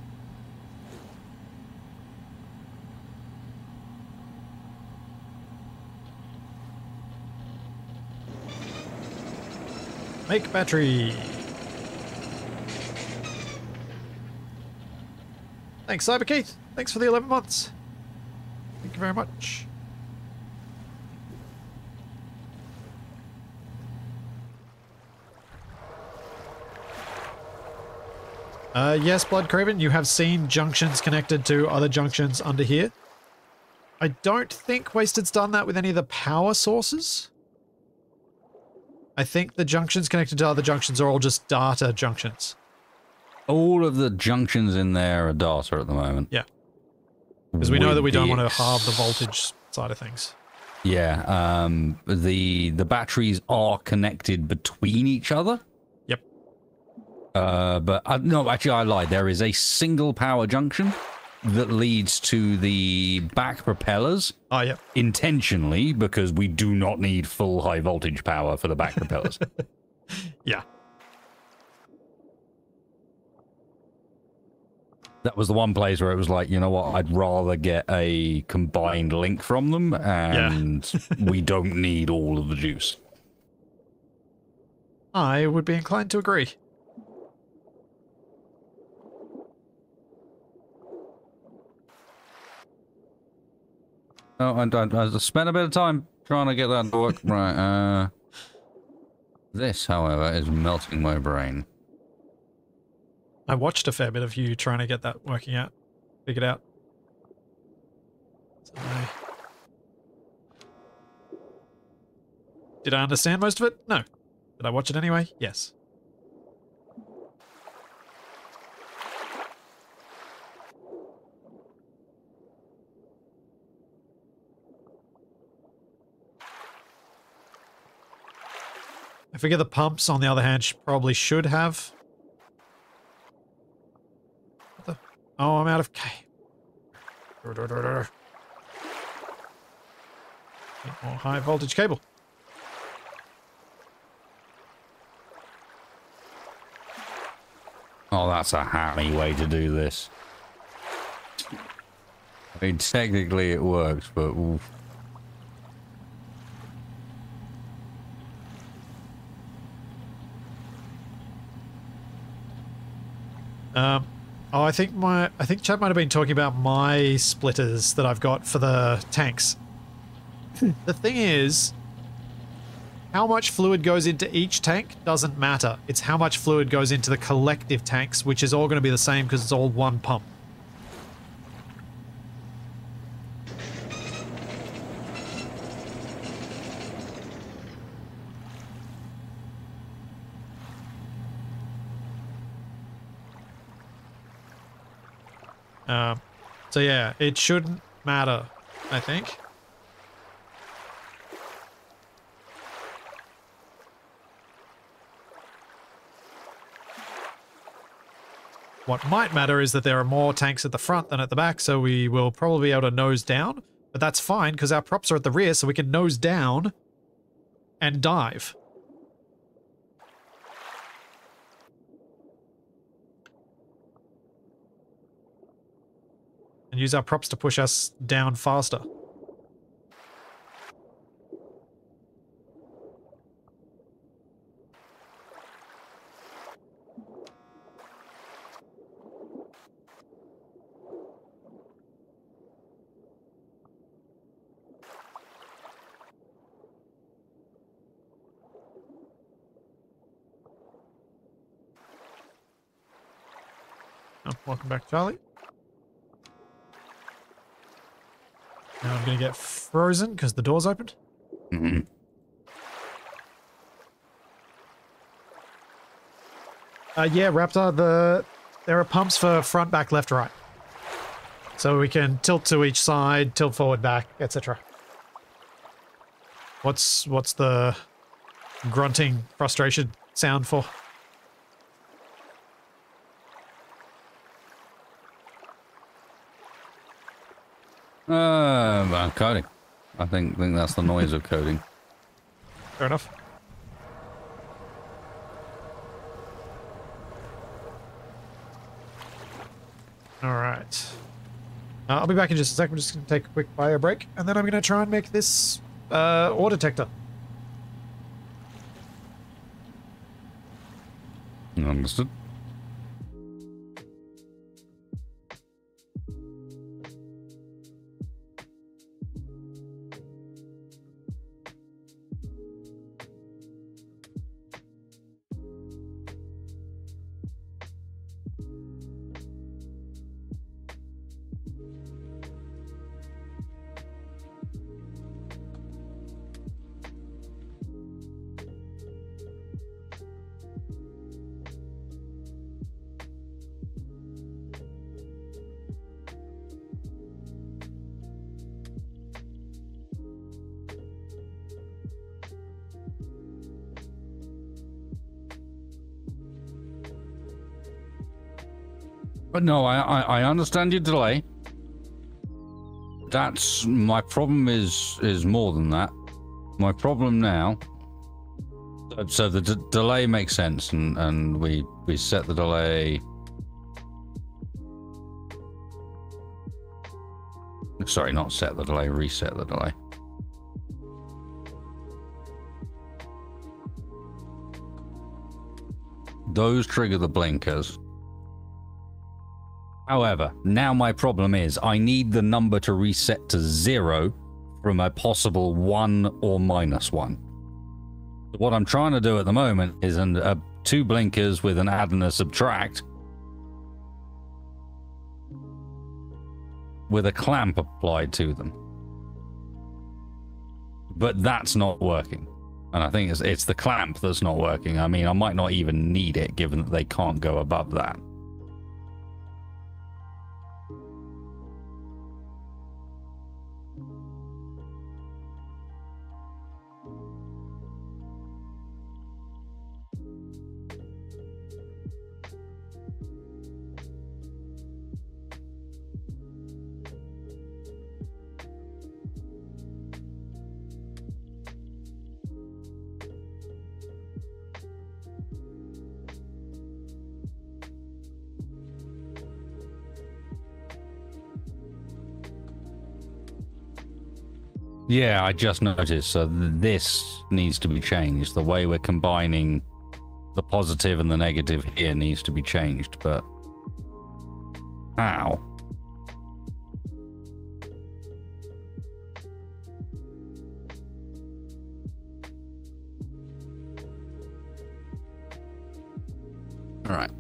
Make battery. Thanks, Cyber Keith. Thanks for the 11 months. Thank you very much. Yes, Blood Craven, you have seen junctions connected to other junctions under here. I don't think Wasted's done that with any of the power sources. I think the junctions connected to other junctions are all just data junctions. All of the junctions in there are data at the moment. Yeah. Because we know that we don't want to halve the voltage side of things. Yeah, the batteries are connected between each other. Yep. But no, actually I lied. There is a single power junction that leads to the back propellers. Oh, yeah. Intentionally, because we do not need full high voltage power for the back propellers. Yeah. That was the one place where it was like, you know what, I'd rather get a combined link from them, and we don't need all of the juice. I would be inclined to agree. Oh, and I spent a bit of time trying to get that to work. Right, this, however, is melting my brain. I watched a fair bit of you trying to get that working out. Figured out. So did I understand most of it? No. Did I watch it anyway? Yes. I figure the pumps, on the other hand, probably should have. What the? Oh, I'm out of Need more high voltage cable. Oh, that's a hammy way to do this. I mean, technically it works, but oof. Oh, I think Chad might have been talking about my splitters that I've got for the tanks. The thing is, how much fluid goes into each tank doesn't matter. It's how much fluid goes into the collective tanks, which is all going to be the same because it's all one pump. So yeah, it shouldn't matter, I think. What might matter is that there are more tanks at the front than at the back, so we will probably be able to nose down. But that's fine, because our props are at the rear, so we can nose down and dive. And use our props to push us down faster. Oh, welcome back, Charlie. Now I'm going to get frozen because the door's opened. Mm-hmm. Yeah, Raptor, there are pumps for front, back, left, right. So we can tilt to each side, tilt forward, back, etc. What's the grunting frustration sound for? Coding. I think that's the noise of coding. Fair enough. All right. I'll be back in just a second. I'm just going to take a quick bio break, and then I'm going to try and make this ore detector. Understood. But no, I understand your delay. That's my problem is more than that. My problem now. So the delay makes sense, and we set the delay Sorry, not set the delay, reset the delay. Those trigger the blinkers. However, now my problem is I need the number to reset to 0 from a possible 1 or -1. So what I'm trying to do at the moment is 2 blinkers with an add and a subtract with a clamp applied to them. But that's not working. And I think it's the clamp that's not working. I mean, I might not even need it given that they can't go above that. Yeah, I just noticed. So this needs to be changed. The way we're combining the positive and the negative here needs to be changed, but how? All right.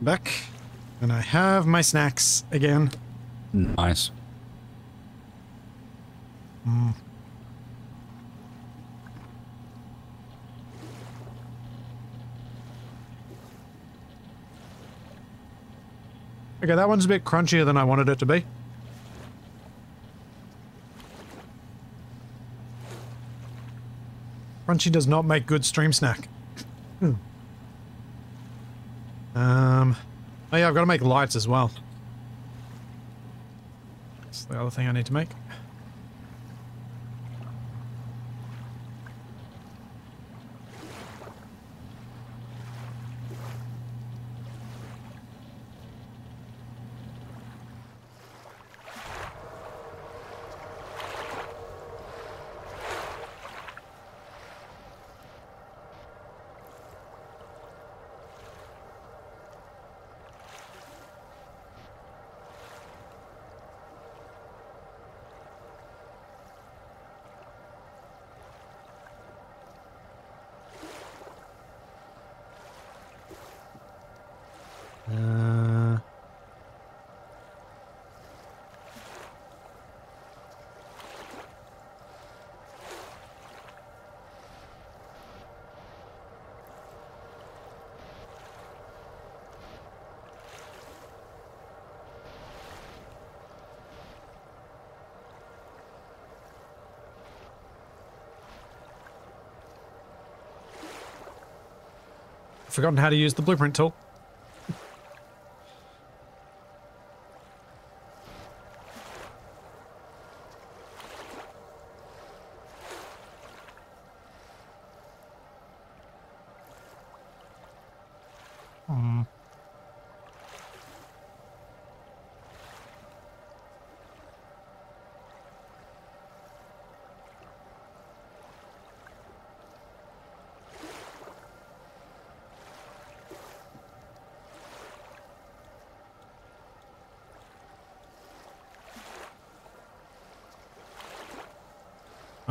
Back, and I have my snacks again. Nice. Okay, that one's a bit crunchier than I wanted it to be. Crunchy does not make good stream snack. Oh yeah, I've got to make lights as well. That's the other thing I need to make. Forgotten how to use the blueprint tool.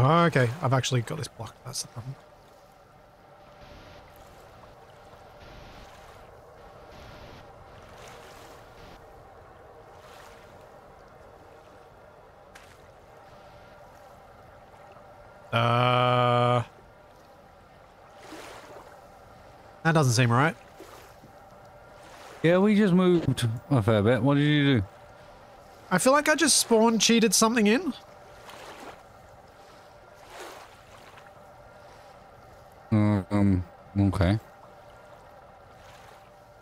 Oh, okay, I've actually got this blocked. That's the problem. That doesn't seem right. Yeah, we just moved a fair bit. What did you do? I feel like I just spawn cheated something in. Okay.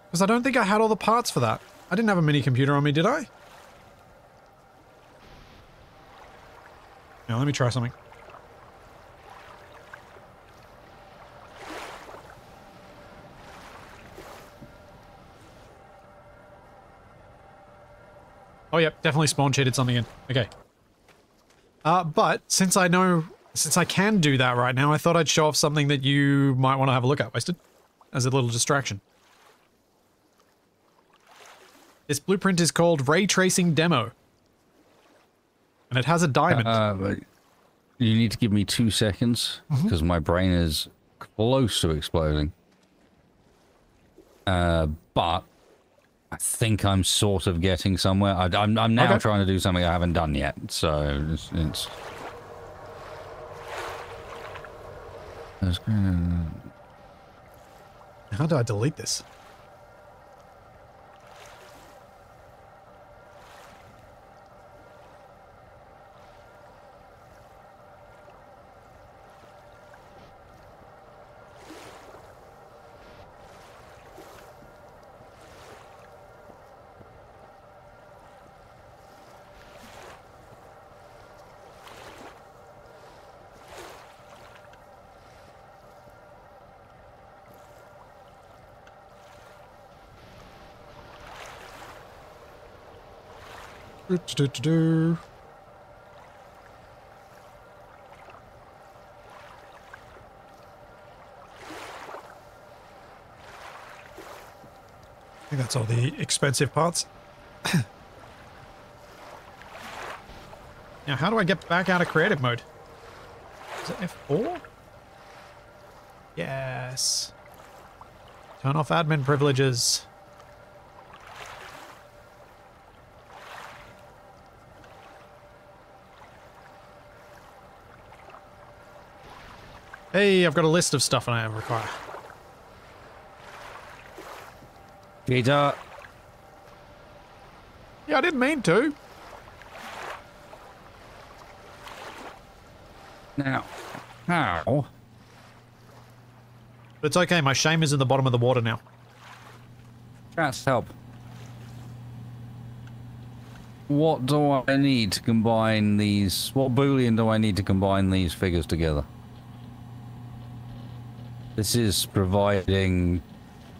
Because I don't think I had all the parts for that. I didn't have a mini computer on me, did I? Now let me try something. Oh, yep, definitely spawn cheated something in. Okay. But since I can do that right now, I thought I'd show off something that you might want to have a look at, Wasted, as a little distraction. This blueprint is called Ray Tracing Demo. And it has a diamond. You need to give me 2 seconds, because my brain is close to exploding. But I think I'm sort of getting somewhere. I'm now trying to do something I haven't done yet, so it's How do I delete this? Do. I think that's all the expensive parts. Now, how do I get back out of creative mode? Is it F4? Yes. Turn off admin privileges. Hey, I've got a list of stuff I require. Peter. Yeah, I didn't mean to. Now, how? But it's okay, my shame is in the bottom of the water now. Chat's help. What do I need to combine these? What boolean do I need to combine these figures together? This is providing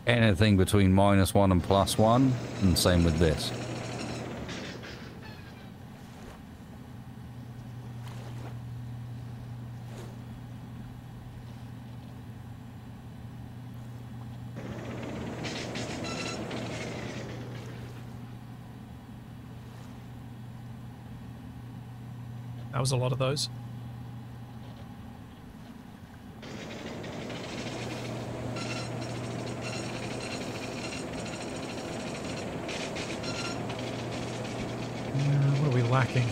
anything between -1 and +1, and same with this. That was a lot of those. What are we lacking?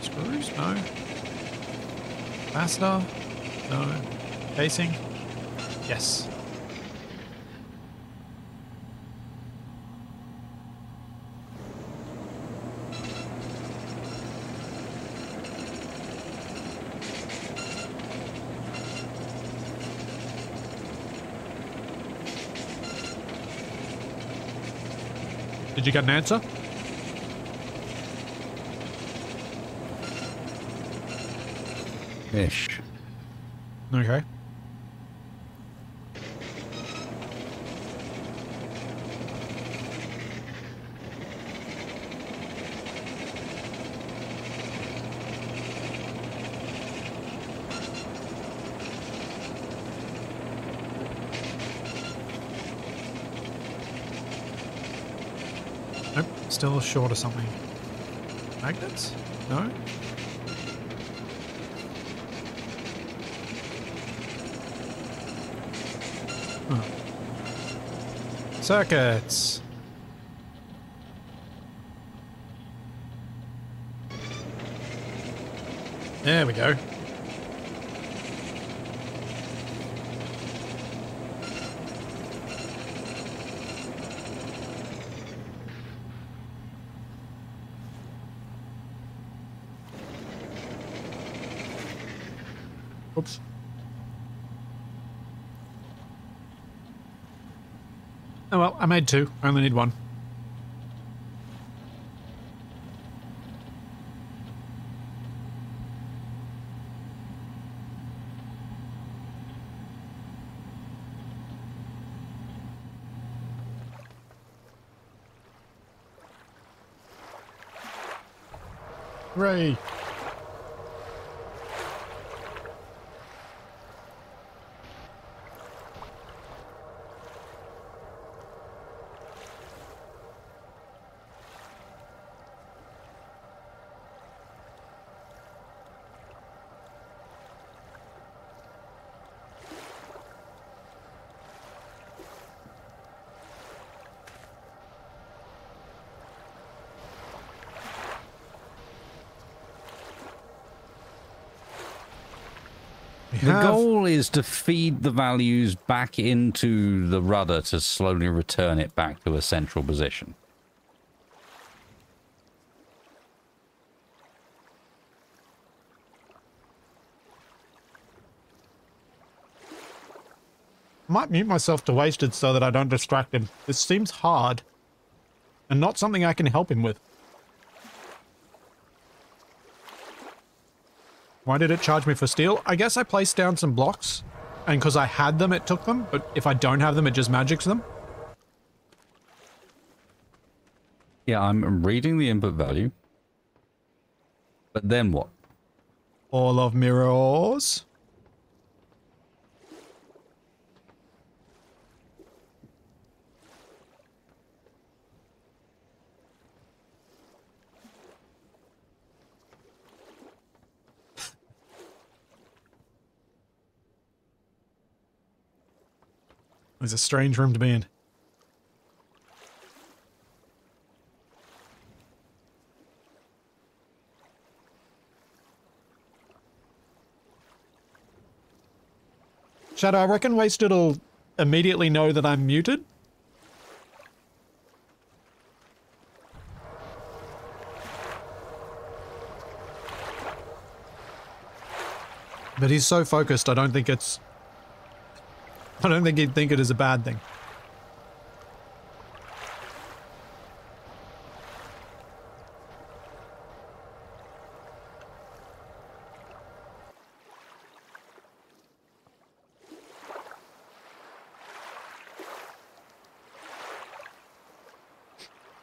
Screws? No. Fastener? No. Casing? Yes. Did you get an answer? Ish. Okay. Nope, still short of something. Magnets? No? Huh. Circuits. There we go. Oops. Oh well, I made two. I only need one. Hooray! The goal is to feed the values back into the rudder to slowly return it back to a central position. I might mute myself to wasted so that I don't distract him. This seems hard and not something I can help him with. Why did it charge me for steel? I guess I placed down some blocks, and because I had them, it took them, but if I don't have them, it just magics them. Yeah, I'm reading the input value. But then what? All of mirrors. It's a strange room to be in. Shadow, I reckon Wasted will immediately know that I'm muted. But he's so focused, I don't think he'd think it is a bad thing.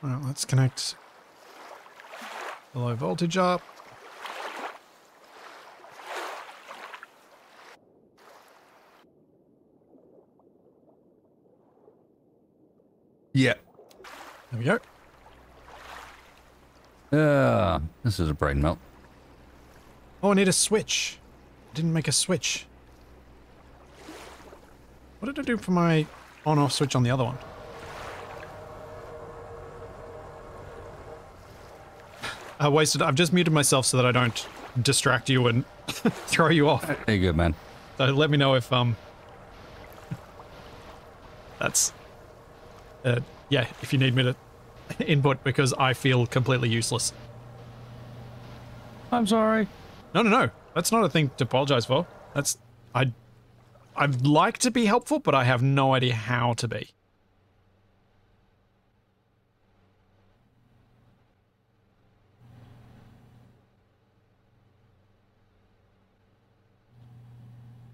Well, let's connect the low voltage up. Yeah. There we go. This is a brain melt. Oh, I need a switch. I didn't make a switch. What did I do for my on-off switch on the other one? Wasted. I've just muted myself so that I don't distract you and throw you off. Hey, good man. So let me know if that's yeah, if you need me to input, because I feel completely useless. I'm sorry. No. That's not a thing to apologize for. That's I'd like to be helpful, but I have no idea how to be.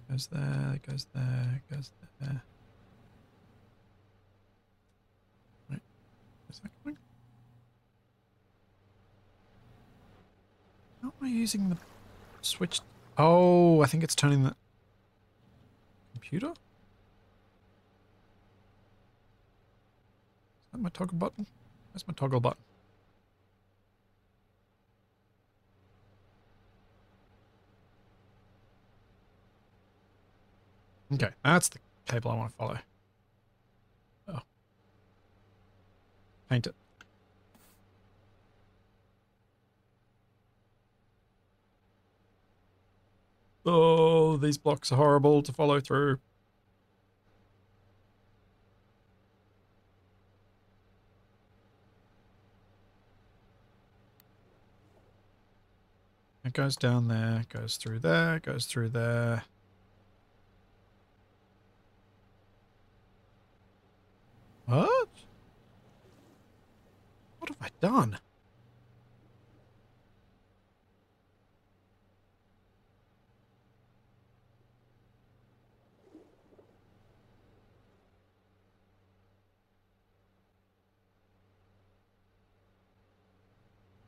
Goes there, goes there, goes there. Wait, is that going? How am I using the switch? Oh, I think it's turning the computer? Is that my toggle button? Where's my toggle button? Okay, that's the cable I want to follow. Oh. Paint it. Oh, these blocks are horrible to follow through. It goes down there, goes through there, goes through there. What? What have I done?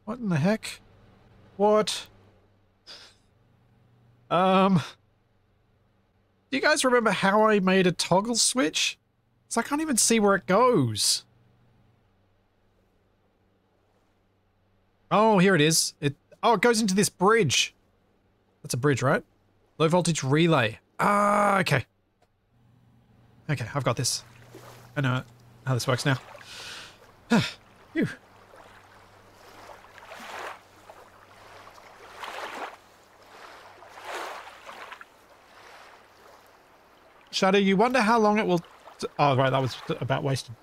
What in the heck? What? Do you guys remember how I made a toggle switch? So I can't even see where it goes. Oh, here it is. It goes into this bridge. That's a bridge, right? Low voltage relay. Ah, okay. Okay, I've got this. I know how this works now. Phew. Shadow, you wonder how long it will... Oh, right, that was about wasted.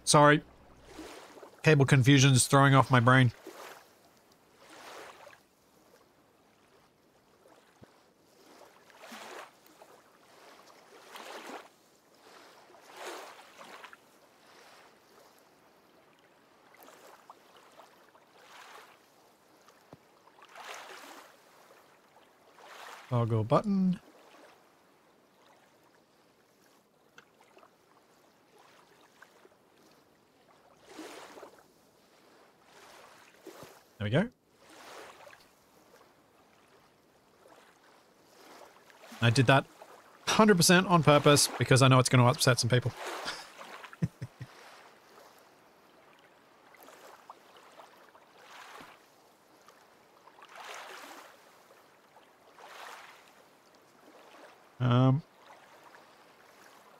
Sorry. Cable confusion is throwing off my brain. Toggle button. There we go. I did that 100% on purpose because I know it's going to upset some people.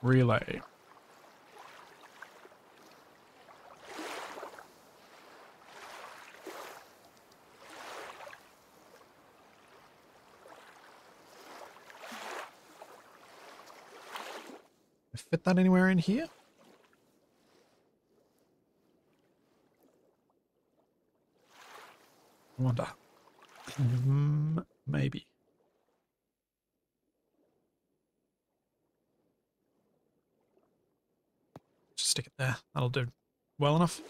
Relay. Fit that anywhere in here? I wonder. Maybe. Just stick it there. That'll do well enough.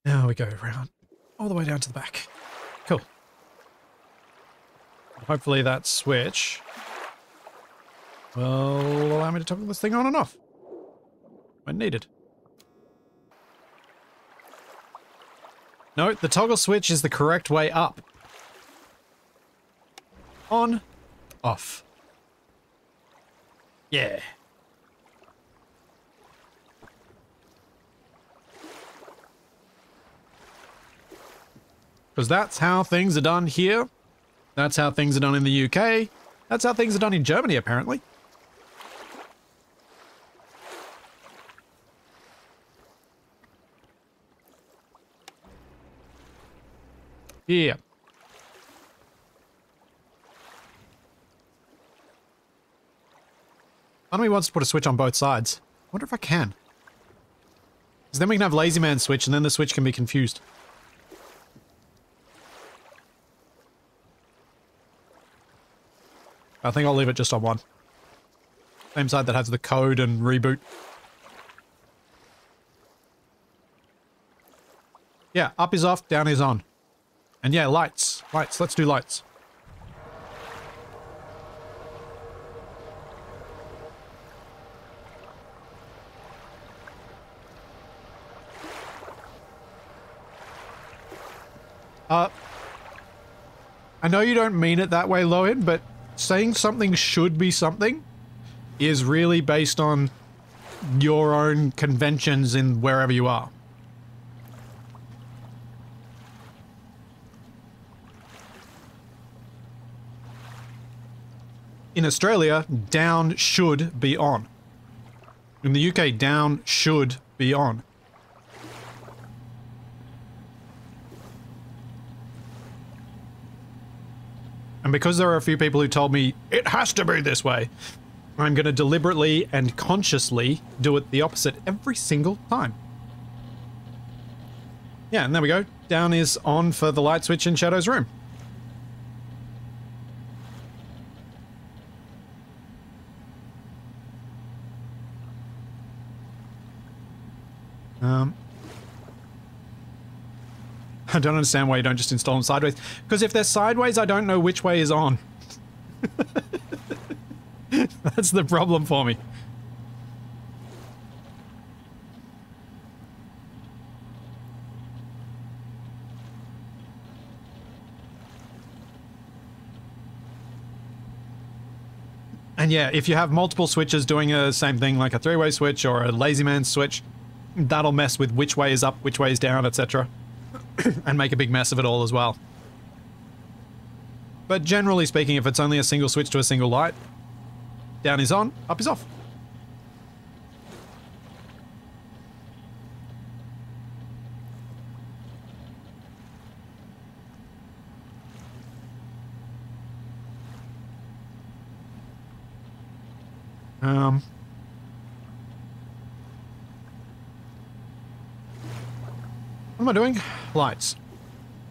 Now we go around all the way down to the back. Cool. Hopefully that switch will allow me to toggle this thing on and off when needed. No, the toggle switch is the correct way up. On, off. Yeah. Because that's how things are done here. That's how things are done in the UK. That's how things are done in Germany, apparently. Yeah. Part of me wants to put a switch on both sides. I wonder if I can. Because then we can have Lazy Man switch, and then the switch can be confused. I think I'll leave it just on one. Same side that has the code and reboot. Yeah, up is off, down is on. And yeah, lights. Lights, let's do lights. I know you don't mean it that way, Lohin, but saying something should be something is really based on your own conventions in wherever you are. In Australia, down should be on. In the UK, down should be on. And because there are a few people who told me, it has to be this way, I'm going to deliberately and consciously do it the opposite every single time. Yeah, and there we go. Down is on for the light switch in Shadow's room. I don't understand why you don't just install them sideways. Because if they're sideways, I don't know which way is on. That's the problem for me. And yeah, if you have multiple switches doing a same thing, like a three-way switch or a lazy man switch, that'll mess with which way is up, which way is down, etc. and make a big mess of it all as well. But generally speaking, if it's only a single switch to a single light, down is on, up is off. What am I doing? Lights.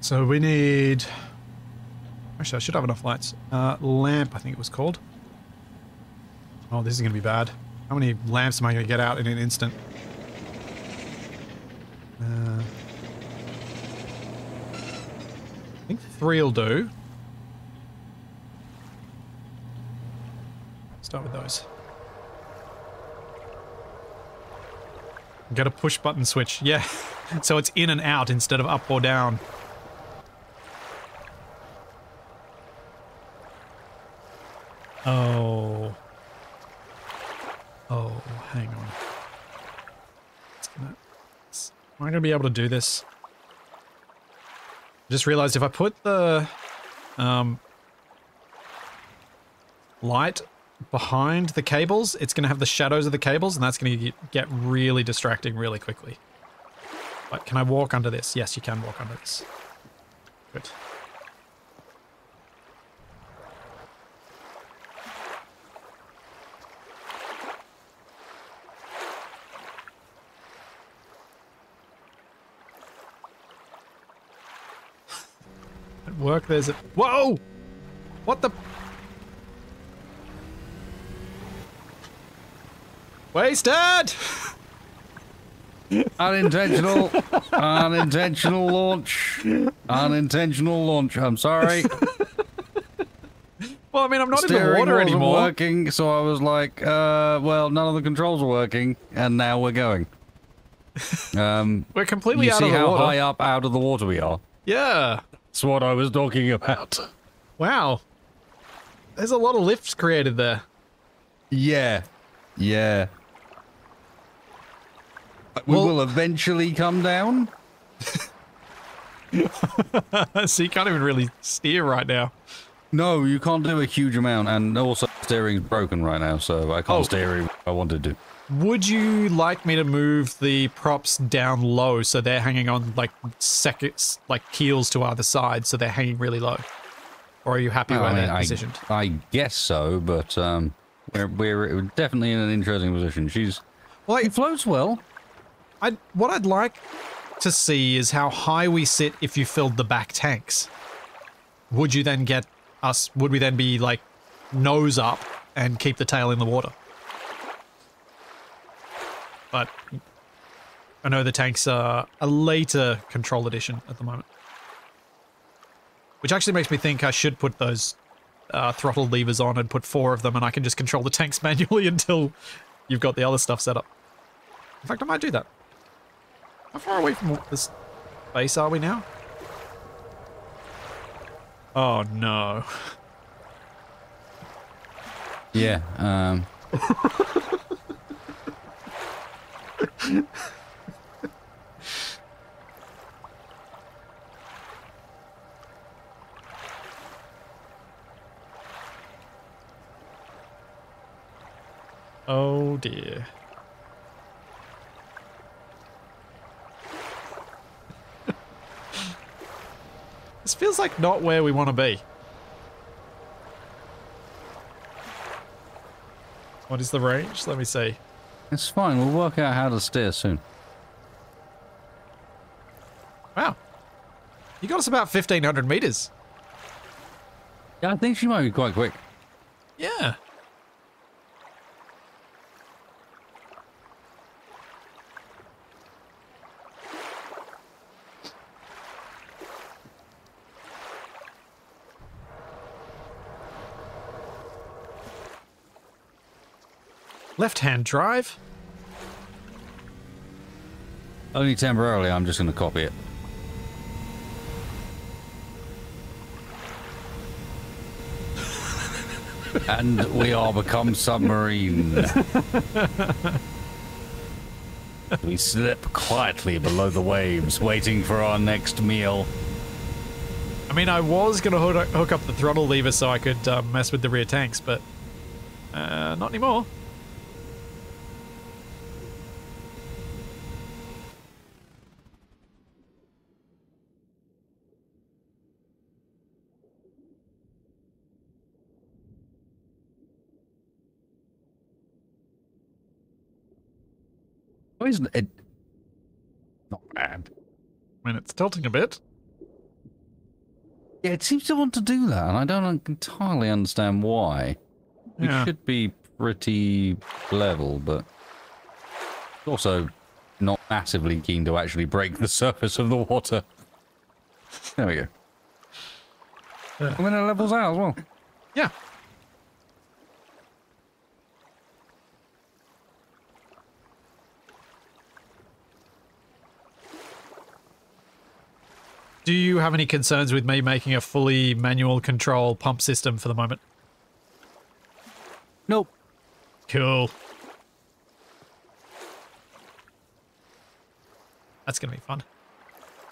So we need... Actually, I should have enough lights. Lamp, I think it was called. Oh, this is going to be bad. How many lamps am I going to get out in an instant? I think 3 will do. Start with those. Get a push button switch. Yeah. So it's in and out instead of up or down. Oh. Oh, hang on. Am I going to be able to do this? I just realized if I put the light behind the cables, it's going to have the shadows of the cables, and that's going to get really distracting really quickly. But can I walk under this? Yes, you can walk under this. Good. At work, there's a... Whoa! What the... Wasted! Unintentional launch. Unintentional launch. I'm sorry. Well, I mean, I'm not in the Steering water wasn't anymore. working, so I was like, well, none of the controls are working, and now we're going. We're completely you out see of the how water. high up out of the water we are? Yeah. That's what I was talking about. Wow. There's a lot of lifts created there. Yeah. Yeah. We will eventually come down. So you can't even really steer right now. No, you can't do a huge amount, and also steering's broken right now, so I can't steer if I wanted to. Would you like me to move the props down low so they're hanging on like seconds, like keels to either side, so they're hanging really low? Or are you happy where they're positioned? I guess so, but we're definitely in an interesting position. She floats well. What I'd like to see is how high we sit if you filled the back tanks. Would you then get us, would we then be like nose up and keep the tail in the water? But I know the tanks are a later control edition at the moment. Which actually makes me think I should put those throttle levers on and put 4 of them, and I can just control the tanks manually until you've got the other stuff set up. In fact, I might do that. How far away from this base are we now? Oh no. Yeah, Oh dear. This feels like not where we want to be. What is the range? Let me see. It's fine. We'll work out how to steer soon. Wow. You got us about 1,500 meters. Yeah, I think she might be quite quick. Yeah. Left-hand drive. Only temporarily, I'm just going to copy it. And we are become submarine. We slip quietly below the waves, waiting for our next meal. I mean, I was going to hook up the throttle lever so I could mess with the rear tanks, but not anymore. Why isn't it? Not bad. I mean, it's tilting a bit. Yeah, it seems to want to do that, and I don't entirely understand why. Yeah. We should be pretty level, but also not massively keen to actually break the surface of the water. There we go. Yeah. I mean, it levels out as well. Yeah. Do you have any concerns with me making a fully manual control pump system for the moment? Nope. Cool. That's going to be fun.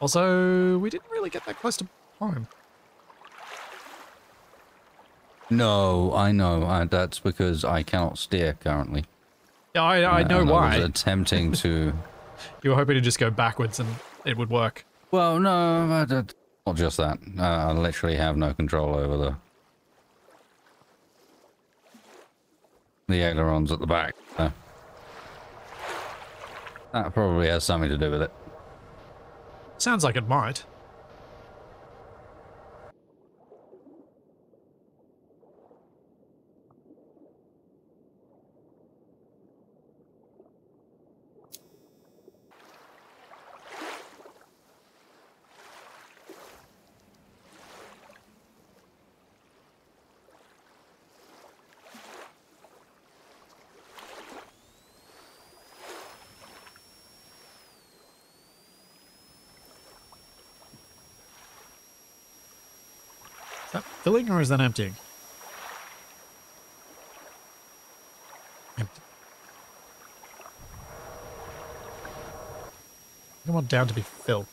Also, we didn't really get that close to home. No, I know. That's because I cannot steer currently. Yeah, I know why. I was attempting to... You were hoping to just go backwards and it would work. Well, no, not just that. I literally have no control over the ailerons at the back. So that probably has something to do with it. Sounds like it might. Is that filling or is that emptying? Empty. I want down to be filled.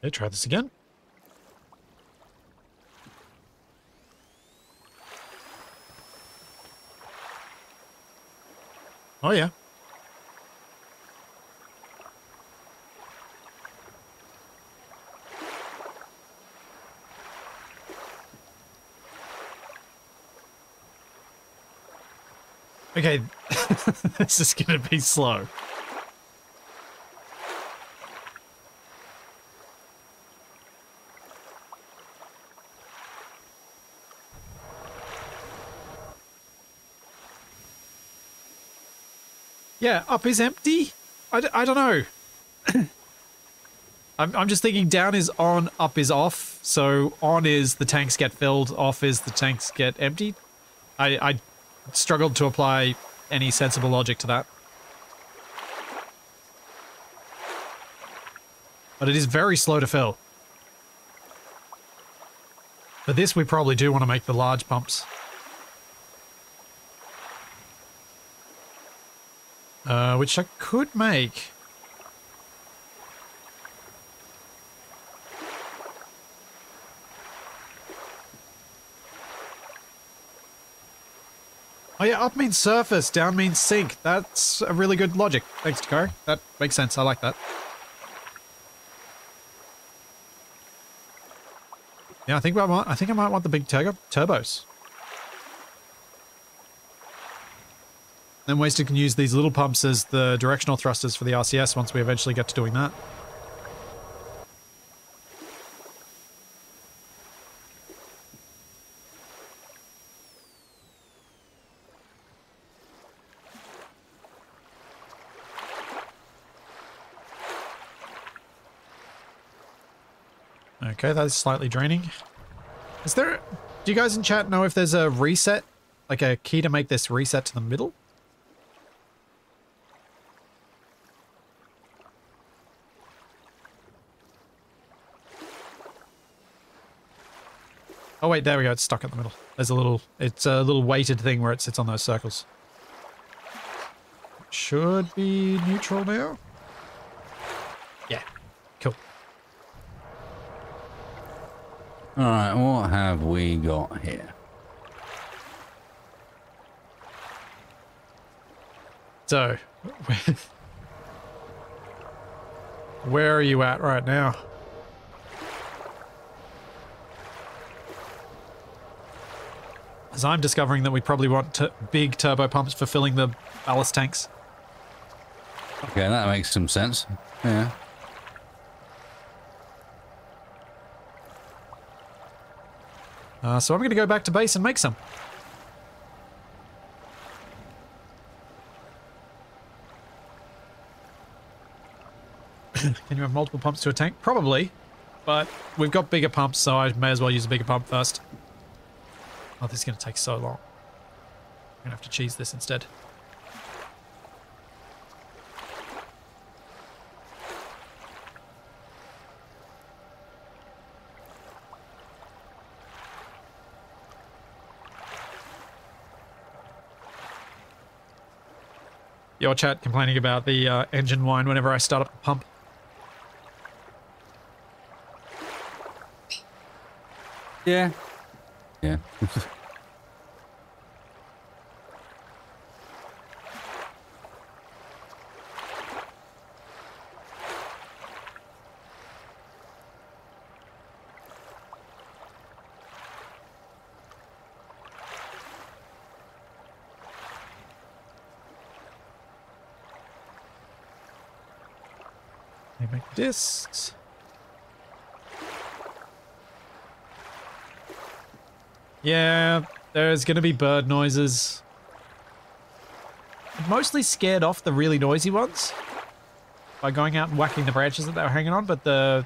Okay, try this again. Oh yeah. Okay, this is gonna be slow. Yeah, up is empty? I don't know. I'm just thinking down is on, up is off. So on is the tanks get filled, off is the tanks get emptied. I struggled to apply any sensible logic to that. but it is very slow to fill. For this, we probably do want to make the large pumps. Which I could make. Oh yeah, up means surface, down means sink. That's a really good logic. Thanks, Takari. That makes sense. I like that. Yeah, I think I might want the big turbos. Then Wasted can use these little pumps as the directional thrusters for the RCS once we eventually get to doing that. Okay, that is slightly draining. Is there... Do you guys in chat know if there's a reset? Like a key to make this reset to the middle? Oh wait, there we go, it's stuck in the middle. There's a little... It's a little weighted thing where it sits on those circles. Should be neutral now. Yeah, cool. Alright, what have we got here? So, where are you at right now? As I'm discovering that we probably want big turbo pumps for filling the ballast tanks. Okay, that makes some sense. Yeah. So I'm going to go back to base and make some. Can you have multiple pumps to a tank? Probably, but we've got bigger pumps, so I may as well use a bigger pump first. Oh, this is going to take so long. I'm going to have to cheese this instead. Your chat complaining about the engine whine whenever I start up the pump. Yeah. Yeah. Let me make discs. Yeah, there's going to be bird noises. I'm mostly scared off the really noisy ones by going out and whacking the branches that they were hanging on, but the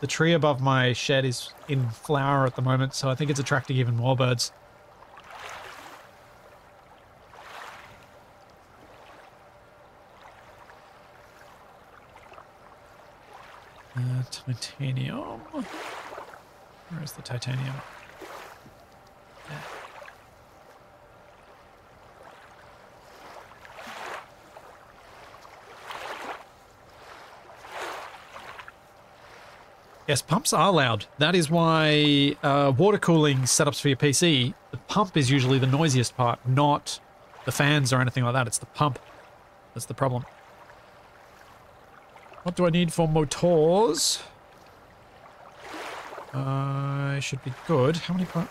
tree above my shed is in flower at the moment, so I think it's attracting even more birds. Titanium. Where's the titanium? There. Yes, pumps are loud. That is why water cooling setups for your PC, the pump is usually the noisiest part, not the fans or anything like that. It's the pump that's the problem. What do I need for motors? I should be good. How many per?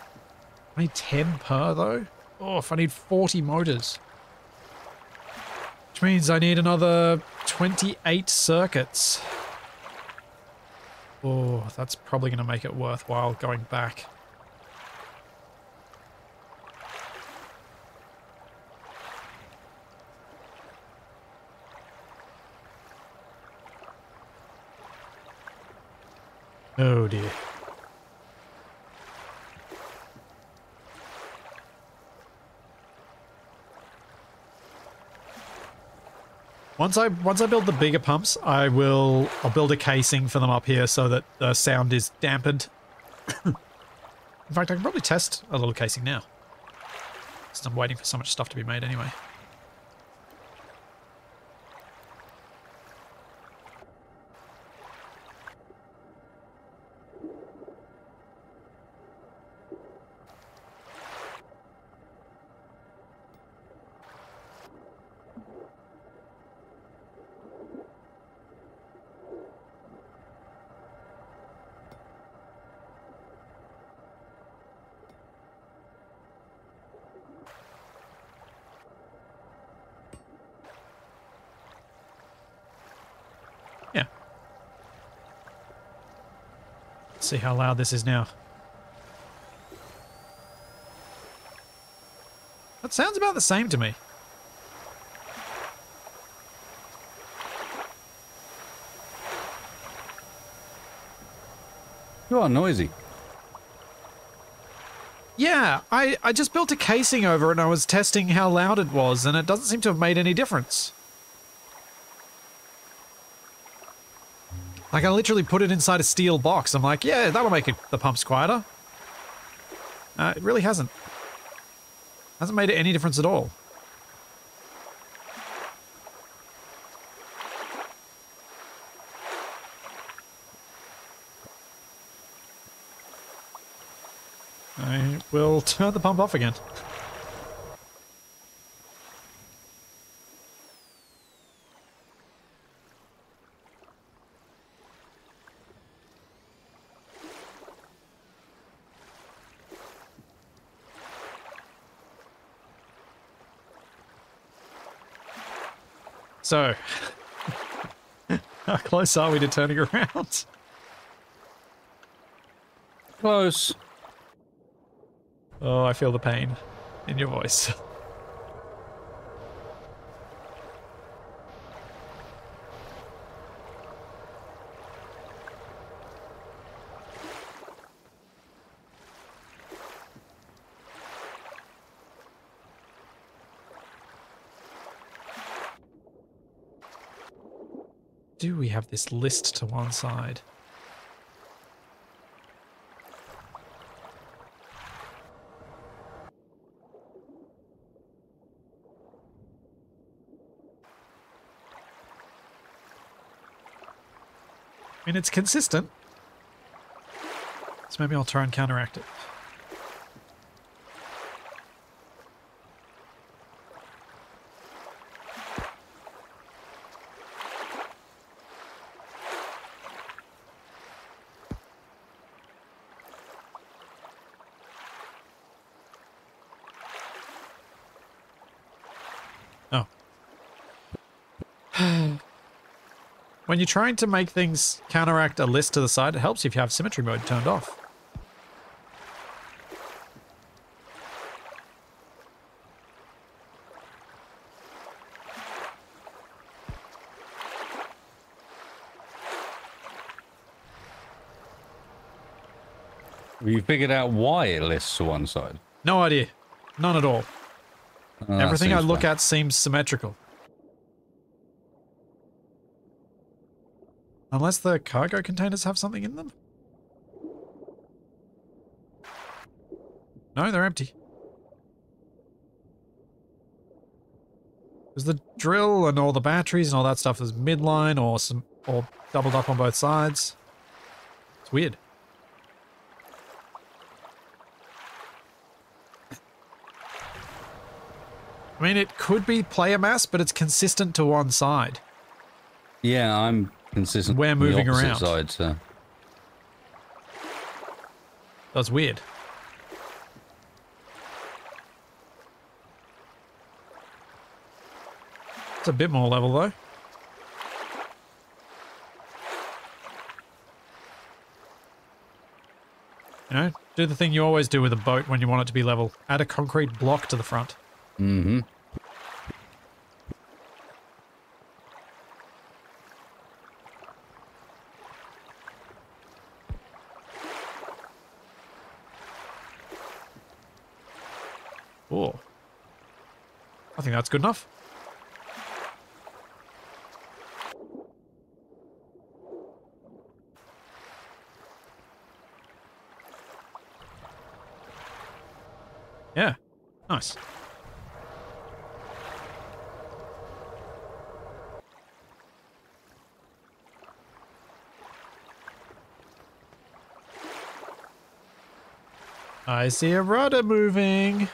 I need 10 per though. Oh, if I need 40 motors. Which means I need another 28 circuits. Oh, that's probably going to make it worthwhile going back. Oh dear. Once I build the bigger pumps, I'll build a casing for them up here so that the sound is dampened. In fact, I can probably test a little casing now, since I'm waiting for so much stuff to be made anyway. Yeah. Let's see how loud this is now. That sounds about the same to me. You are noisy. Yeah, I just built a casing over it and I was testing how loud it was, and it doesn't seem to have made any difference. Like, I literally put it inside a steel box. I'm like, yeah, that'll make the pumps quieter. It really hasn't. Hasn't made any difference at all. I will turn the pump off again. So, how close are we to turning around? Close. Oh, I feel the pain in your voice. Do we have this list to one side? I mean, it's consistent. So maybe I'll try and counteract it. Oh. When you're trying to make things counteract a list to the side, it helps if you have symmetry mode turned off. Have you figured out why it lists to one side? No idea. None at all. Everything I look fine. at seems symmetrical. Unless the cargo containers have something in them? No, they're empty. Because the drill and all the batteries and all that stuff is midline or doubled up on both sides. It's weird. I mean, it could be player mass, but it's consistent to one side. Yeah, I'm consistent. We're on the moving opposite around. side, so. That's weird. It's a bit more level, though. You know, do the thing you always do with a boat when you want it to be level. Add a concrete block to the front. Mm-hmm. Oh. I think that's good enough. Yeah. Nice. I see a rudder moving.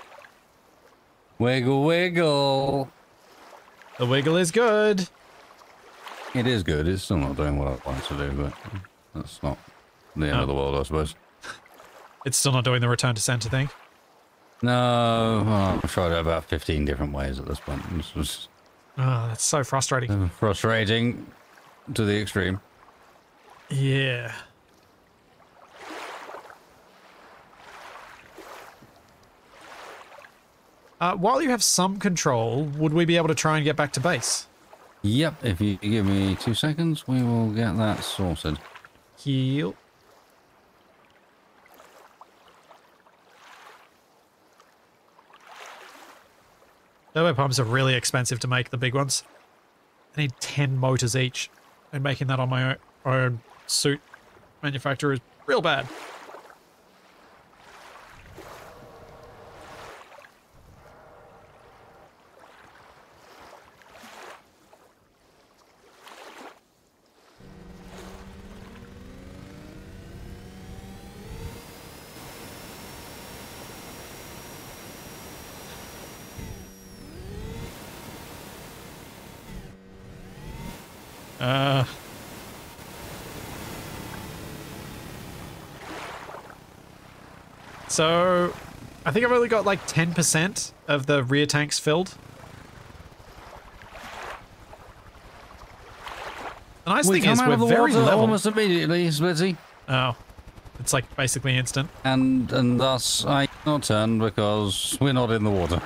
Wiggle, wiggle. The wiggle is good. It is good. It's still not doing what I want to do, but that's not the end of the world, I suppose. It's still not doing the return to center thing. No, well, I've tried it about 15 different ways at this point. This was Oh, that's so frustrating. frustrating to the extreme. Yeah. While you have some control, would we be able to try and get back to base? Yep, if you give me 2 seconds, we will get that sorted. Heal. Turbo pumps are really expensive to make, the big ones. I need 10 motors each, and making that on my own suit manufacturer is real bad. So, I think I've only got like 10% of the rear tanks filled. The nice thing is we're very level. Almost immediately, Splitzy. Oh, it's like basically instant. And thus I cannot turn because we're not in the water.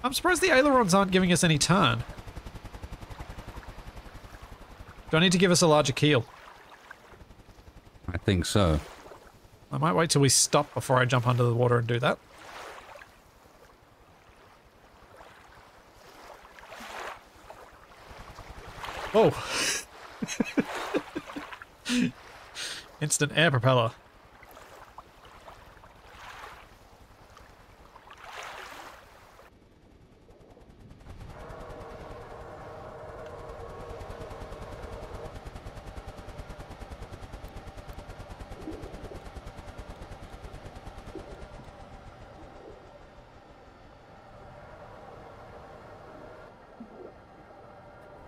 I'm surprised the ailerons aren't giving us any turn. Do I need to give us a larger keel? I think so. I might wait till we stop before I jump under the water and do that. Whoa! Instant air propeller.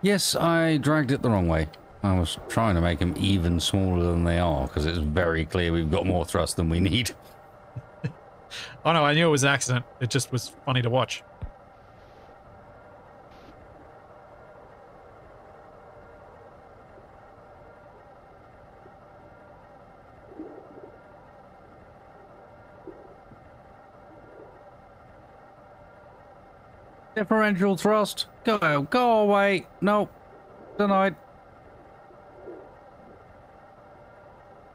Yes, I dragged it the wrong way. I was trying to make them even smaller than they are, because it's very clear we've got more thrust than we need. Oh no, I knew it was an accident. It just was funny to watch. Differential thrust. Go away. No. Denied.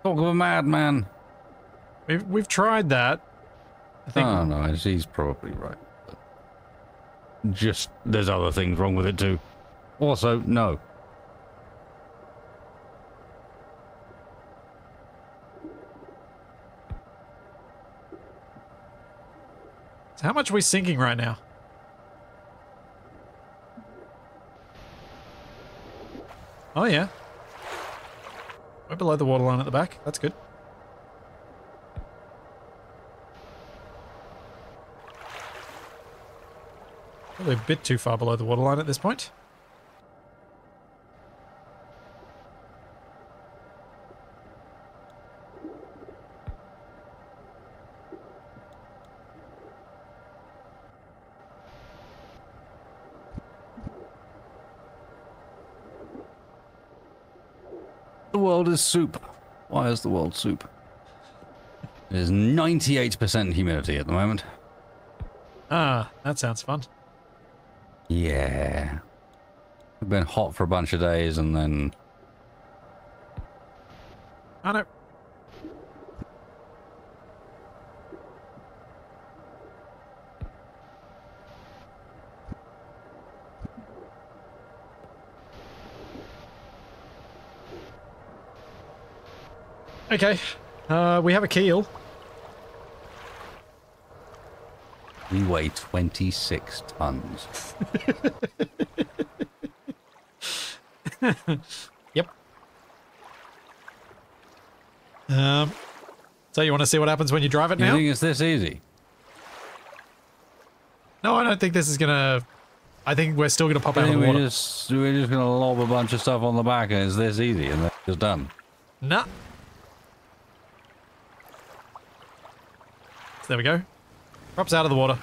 Talk of a madman. We've tried that. I think. Oh no, he's probably right. Just, there's other things wrong with it too. Also, no. So how much are we sinking right now? Oh yeah. We're below the waterline at the back. That's good. Probably a bit too far below the waterline at this point. The world is soup. Why is the world soup? There's 98% humidity at the moment. Ah, that sounds fun. Yeah. We've been hot for a bunch of days and then... Oh no. Okay, we have a keel. We weigh 26 tons. Yep. So you want to see what happens when you drive it now? You think it's this easy? No, I don't think this is gonna... I think we're still gonna pop out of the water. We're just gonna lob a bunch of stuff on the back and it's this easy and then it's done. Nah. So there we go. Drops out of the water.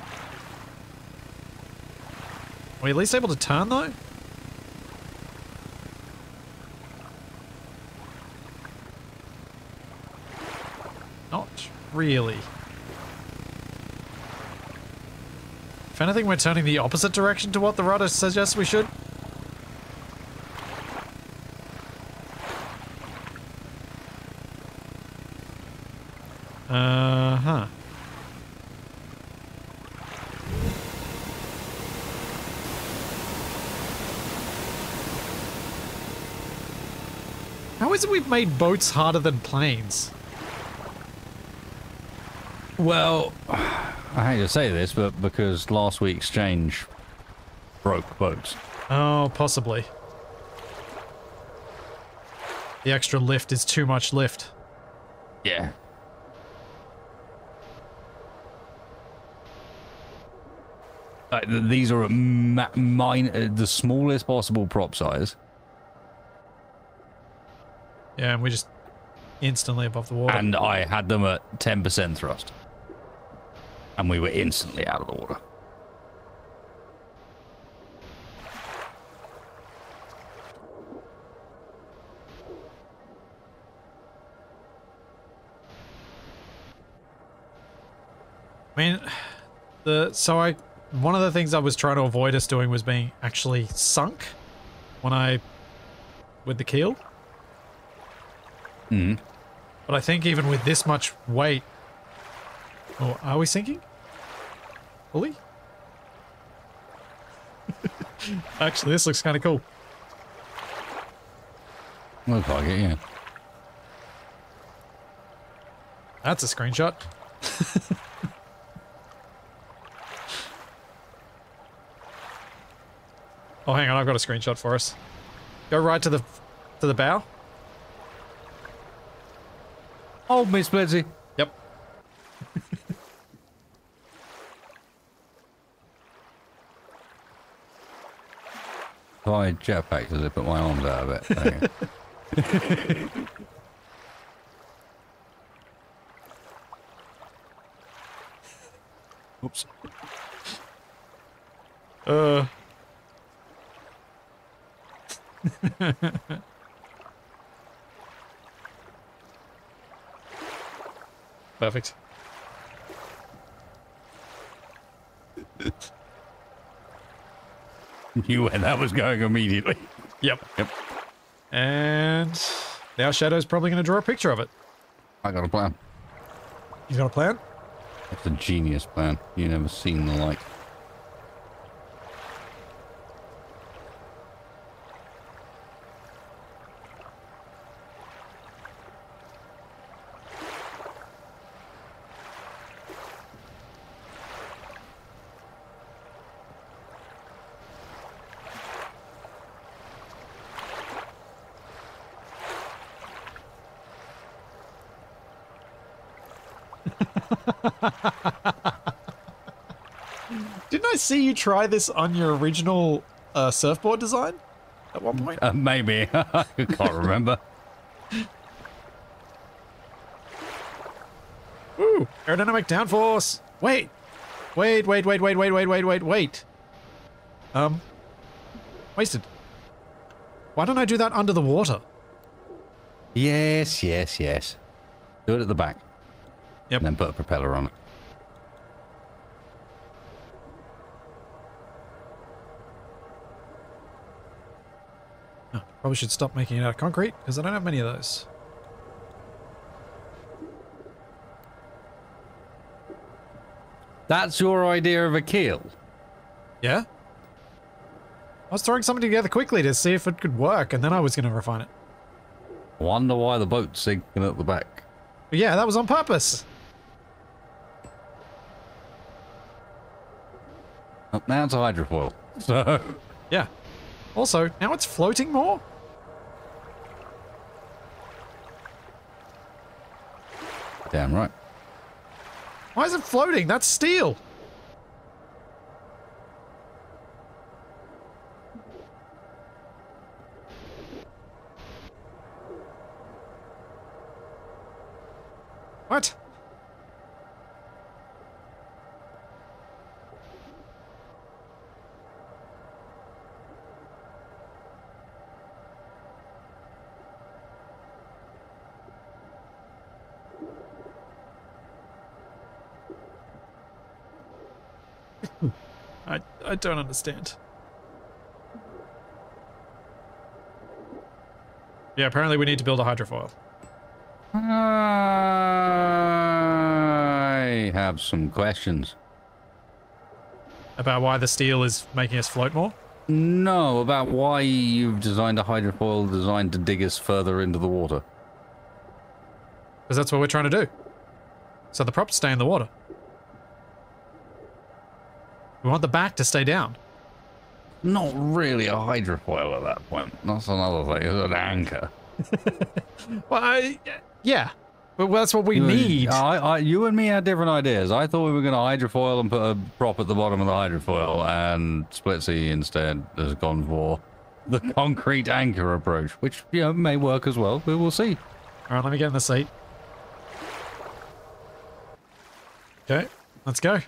Are we at least able to turn though? Not really. If anything, we're turning the opposite direction to what the rudder suggests we should. Uh-huh. How is it we've made boats harder than planes? Well, I hate to say this, but because last week's change broke boats. Oh, possibly. The extra lift is too much lift. Yeah. These are the smallest possible prop size. Yeah, and we just instantly above the water. And I had them at 10% thrust. And we were instantly out of the water. I mean, one of the things I was trying to avoid us doing was being actually sunk with the keel. Mm. But I think even with this much weight, oh, are we sinking? Fully? Actually, this looks kind of cool. Looks like it, yeah. That's a screenshot. Oh, hang on, I've got a screenshot for us. Go right to the bow. Oh, Miss Betsy. Yep. If I jetpack, does it put my arms out of it? Okay. Oops. Perfect. Knew where that was going immediately. Yep. Yep. And now Shadow's probably going to draw a picture of it. I got a plan. He's got a plan? It's a genius plan. You never seen the like. Didn't I see you try this on your original surfboard design at one point? Maybe. I can't remember. Ooh, aerodynamic downforce. Wait. Wasted. Why don't I do that under the water? Yes, yes, yes. Do it at the back. Yep. And then put a propeller on it. Oh, probably should stop making it out of concrete, because I don't have many of those. That's your idea of a keel? Yeah? I was throwing something together quickly to see if it could work, and then I was going to refine it. Wonder why the boat's sinking at the back. But yeah, that was on purpose. Now it's a hydrofoil. So... Yeah. Also, now it's floating more? Damn right. Why is it floating? That's steel. What? I don't understand. Yeah, apparently we need to build a hydrofoil. I have some questions. About why the steel is making us float more? No, about why you've designed a hydrofoil designed to dig us further into the water. Because that's what we're trying to do. So the props stay in the water. We want the back to stay down. Not really a hydrofoil at that point. That's another thing. It's an anchor. Well, yeah. But that's what we need. You and me had different ideas. I thought we were going to hydrofoil and put a prop at the bottom of the hydrofoil, and Splitsy instead has gone for the concrete anchor approach, which, you know, may work as well. We will see. All right, let me get in the seat. Okay, let's go.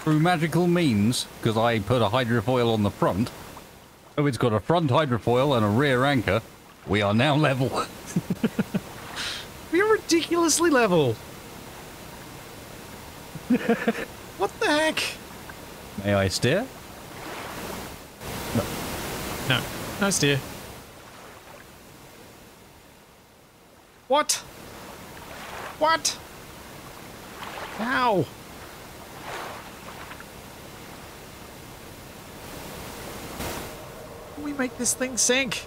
Through magical means, because I put a hydrofoil on the front, so it's got a front hydrofoil and a rear anchor, we are now level. We are ridiculously level. What the heck? May I steer? No. No. No steer. What? What? How? Can we make this thing sink?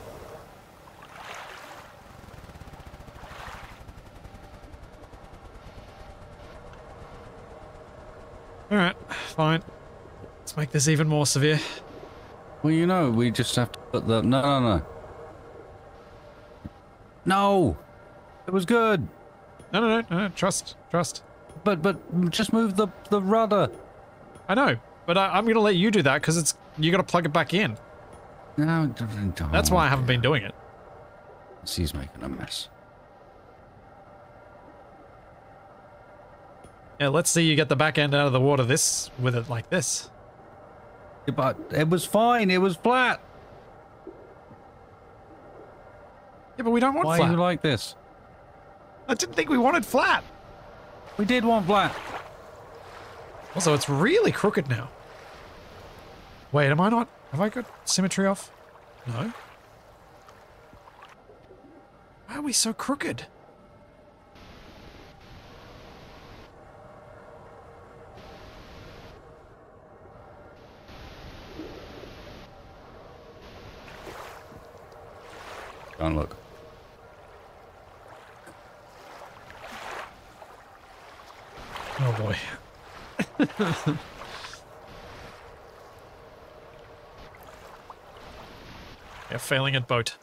Alright, fine. Let's make this even more severe. Well, you know, we just have to put the... No. No! It was good! No, trust. But just move the rudder. I know, but I'm gonna let you do that because you gotta plug it back in. No, That's why I haven't been doing it. He's making a mess. Yeah, let's see you get the back end out of the water with it like this. Yeah, but it was fine, it was flat. Yeah, but we don't want Why flat. are you like this? I didn't think we wanted flat. We did want flat. Also, it's really crooked now. Wait, have I got symmetry off? No. Why are we so crooked? Don't look. Oh boy. Yeah, failing at boat.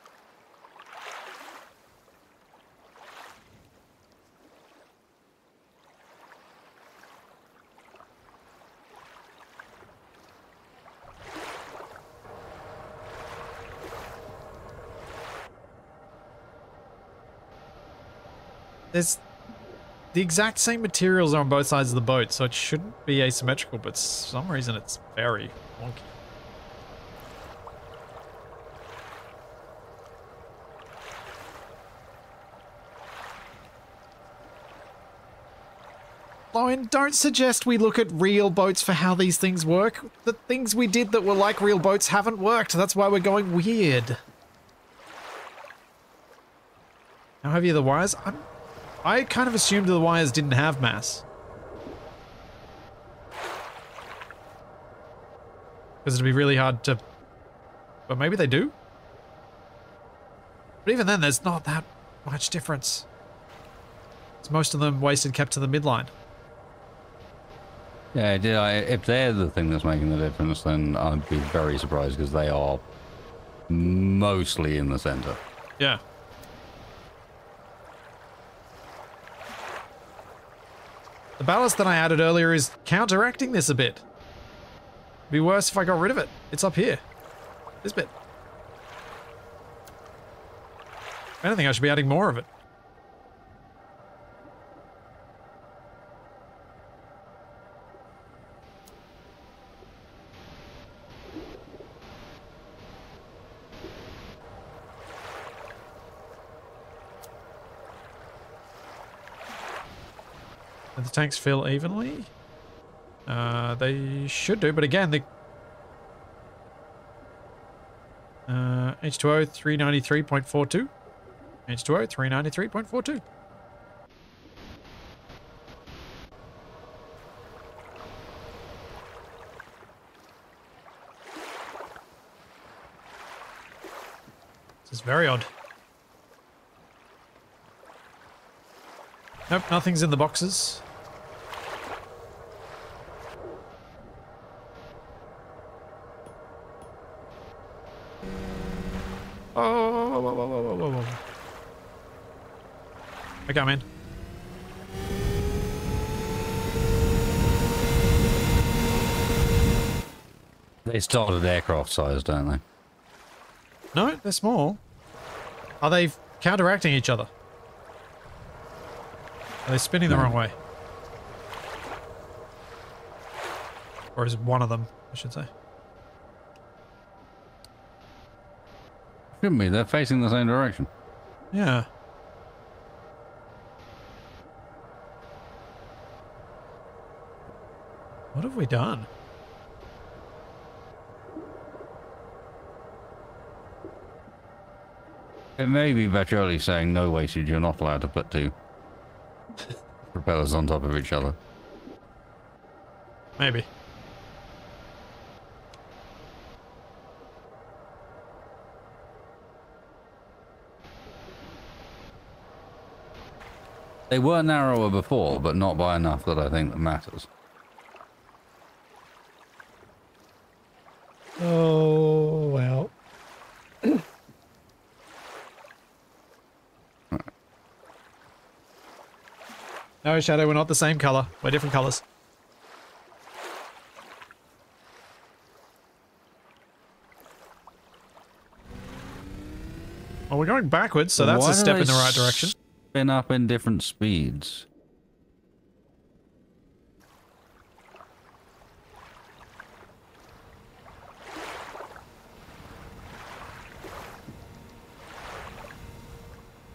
There's the exact same materials are on both sides of the boat, so it shouldn't be asymmetrical, but for some reason it's very wonky. Lauren, don't suggest we look at real boats for how these things work. The things we did that were like real boats haven't worked. That's why we're going weird. How heavy are the wires? I kind of assumed the wires didn't have mass. Because it'd be really hard to... But maybe they do? But even then, there's not that much difference. It's most of them wasted kept to the midline. Yeah, if they're the thing that's making the difference, then I'd be very surprised because they are mostly in the center. Yeah. The ballast that I added earlier is counteracting this a bit. It'd be worse if I got rid of it. It's up here. This bit. If anything, I should be adding more of it. Do the tanks fill evenly? They should do, but again, the H2O 393.42. H2O 393.42. This is very odd. Nope, nothing's in the boxes. Oh, whoa, whoa, whoa, whoa, whoa, whoa. I come in. They started aircraft size, don't they? No, they're small. Are they counteracting each other? Are they spinning the wrong way? Or is it one of them, I should say? Shouldn't be. They're facing the same direction. Yeah. What have we done? It may be Baccioli saying no wastage, you're not allowed to put two propellers on top of each other. Maybe. They were narrower before, but not by enough that I think that matters. Oh, well. No, Shadow, we're not the same color. We're different colors. Well, we're going backwards, so that's a step in the right direction. Spin up in different speeds.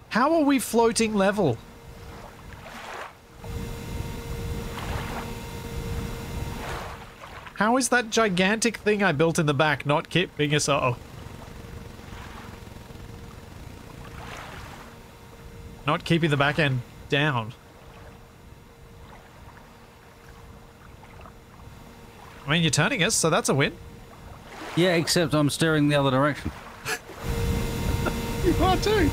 How are we floating level? How is that gigantic thing I built in the back not keeping us? Uh-oh. Not keeping the back end down. I mean, you're turning us, so that's a win. Yeah, except I'm steering the other direction. You are too.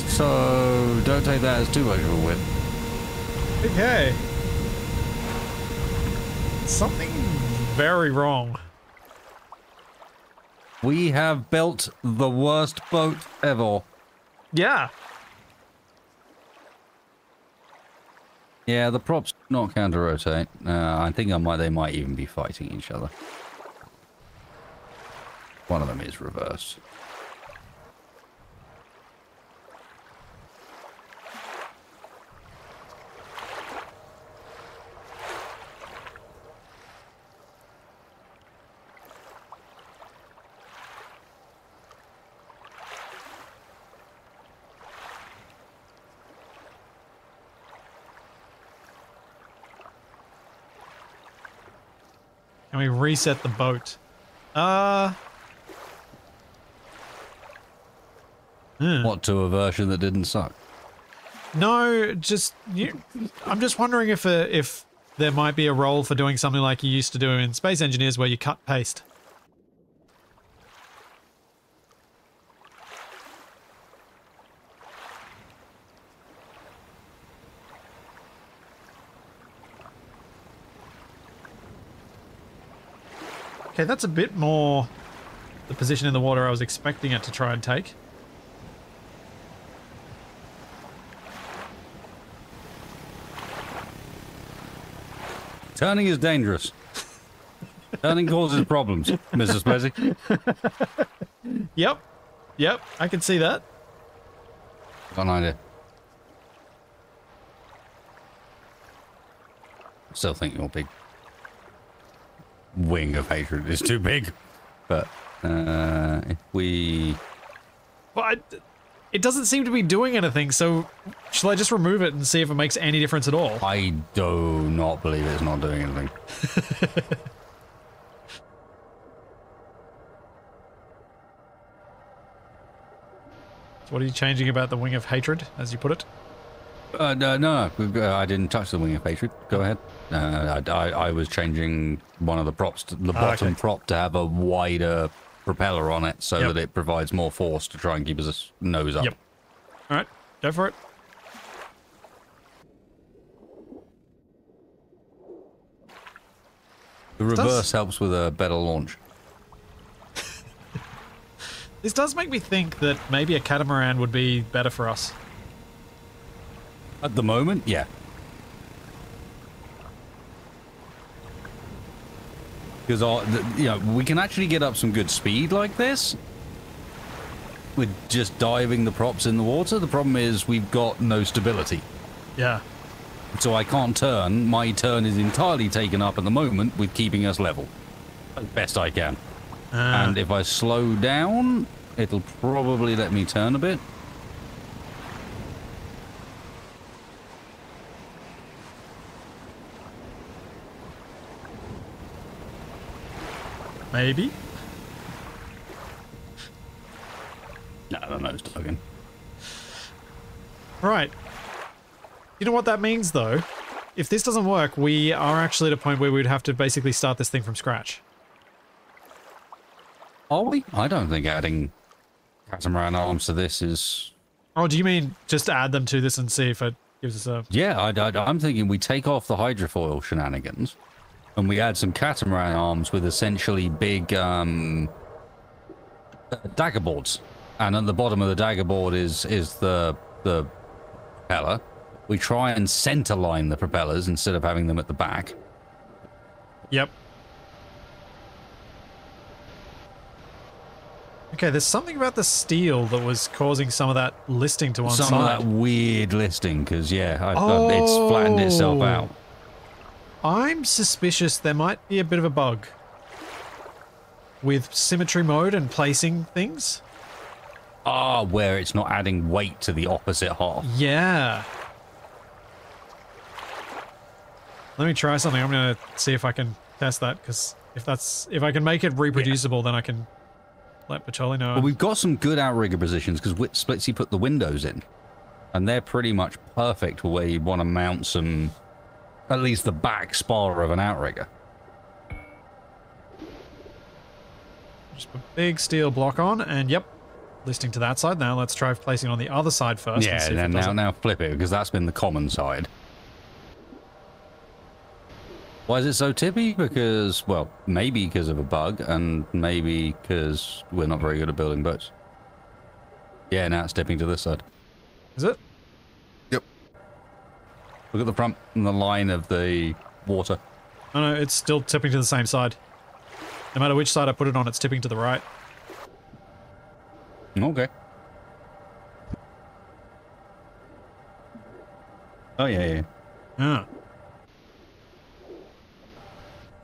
So, don't take that as too much of a win. Okay. Something very wrong. We have built the worst boat ever. Yeah. Yeah, the props not counter-rotate. I think they might even be fighting each other. One of them is reversed. Can we reset the boat? What, to a version that didn't suck? No, I'm just wondering if there might be a role for doing something like you used to do in Space Engineers where you cut paste. Okay, that's a bit more the position in the water I was expecting it to try and take. Turning is dangerous. Turning causes problems, Mrs. Plessy. Yep. Yep, I can see that. Got an idea. Still think your big wing of hatred is too big. But if we... Well, it doesn't seem to be doing anything, so shall I just remove it and see if it makes any difference at all? I do not believe it's not doing anything. So what are you changing about the wing of hatred, as you put it? No, I didn't touch the wing of hatred. Go ahead. I was changing one of the props, the bottom prop, to have a wider propeller on it so that it provides more force to try and keep his nose up. Yep. All right, go for it. The reverse helps with a better launch. This does make me think that maybe a catamaran would be better for us. At the moment, yeah. Because you know, we can actually get up some good speed like this with just diving the props in the water. The problem is we've got no stability. Yeah. So I can't turn. My turn is entirely taken up at the moment with keeping us level. As best I can. And if I slow down, it'll probably let me turn a bit. Maybe. No, I don't know. It's plugging. Right. You know what that means, though? If this doesn't work, we are actually at a point where we'd have to basically start this thing from scratch. Are we? I don't think adding catamaran arms to this is... Oh, do you mean just add them to this and see if it gives us a... Yeah, I'm thinking we take off the hydrofoil shenanigans and we add some catamaran arms with essentially big dagger boards. And at the bottom of the dagger board is the propeller. We try and center line the propellers instead of having them at the back. Yep. Okay, there's something about the steel that was causing some of that listing to one side. Some of that weird listing, because, yeah, it's flattened itself out. I'm suspicious there might be a bit of a bug with symmetry mode and placing things. Ah, where it's not adding weight to the opposite half. Yeah. Let me try something. I'm going to see if I can test that, because if I can make it reproducible, then I can let Pacholi know. Well, we've got some good outrigger positions because Splitsy put the windows in, and they're pretty much perfect for where you want to mount some, at least the back spar of an outrigger. Just put a big steel block on, and yep, listing to that side. Now let's try placing it on the other side first. Yeah, and now flip it, because that's been the common side. Why is it so tippy? Because, well, maybe because of a bug, and maybe because we're not very good at building boats. Yeah, now it's tipping to this side. Is it? Yep. Look at the front and the line of the water. Oh no, it's still tipping to the same side. No matter which side I put it on, it's tipping to the right. Okay. Oh, yeah. Ah.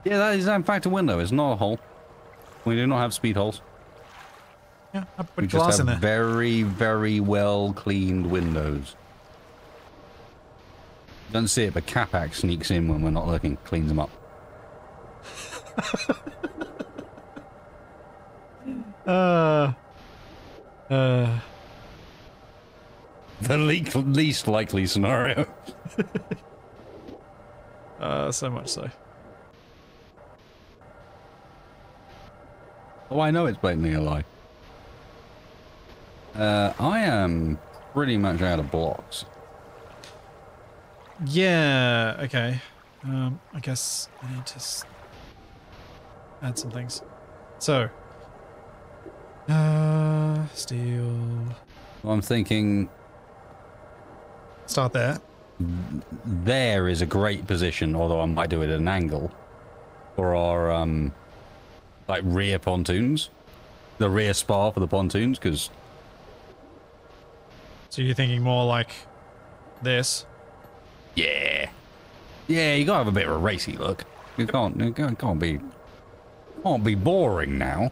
Yeah, that is in fact a window. It's not a hole. We do not have speed holes. Yeah, I We put just glass in have there. very, very well cleaned windows. Don't see it, but Capac sneaks in when we're not looking, cleans them up. The least likely scenario. So much so. Oh, I know it's blatantly a lie. I am pretty much out of blocks. Yeah, okay. I guess I need to... add some things. So, steel. Well, I'm thinking Start there. there is a great position, although I might do it at an angle, for our like rear pontoons, the rear spar for the pontoons, because. So you're thinking more like this? Yeah, you gotta have a bit of a racy look. You can't be boring now.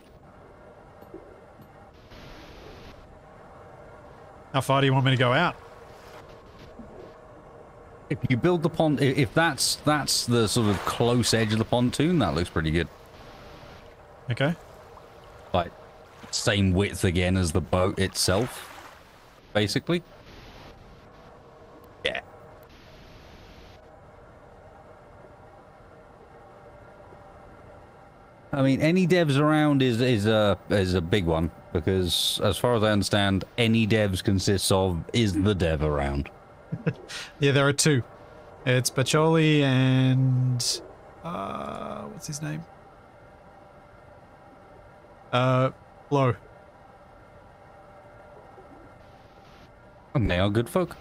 How far do you want me to go out? If you build the pond, if that's the sort of close edge of the pontoon, that looks pretty good. Okay. Like, same width again as the boat itself, basically. Yeah. I mean, any devs around is a big one, because as far as I understand, any devs consists of is the dev around. Yeah, there are two. It's Baccioli and what's his name? Low. And they are good folk.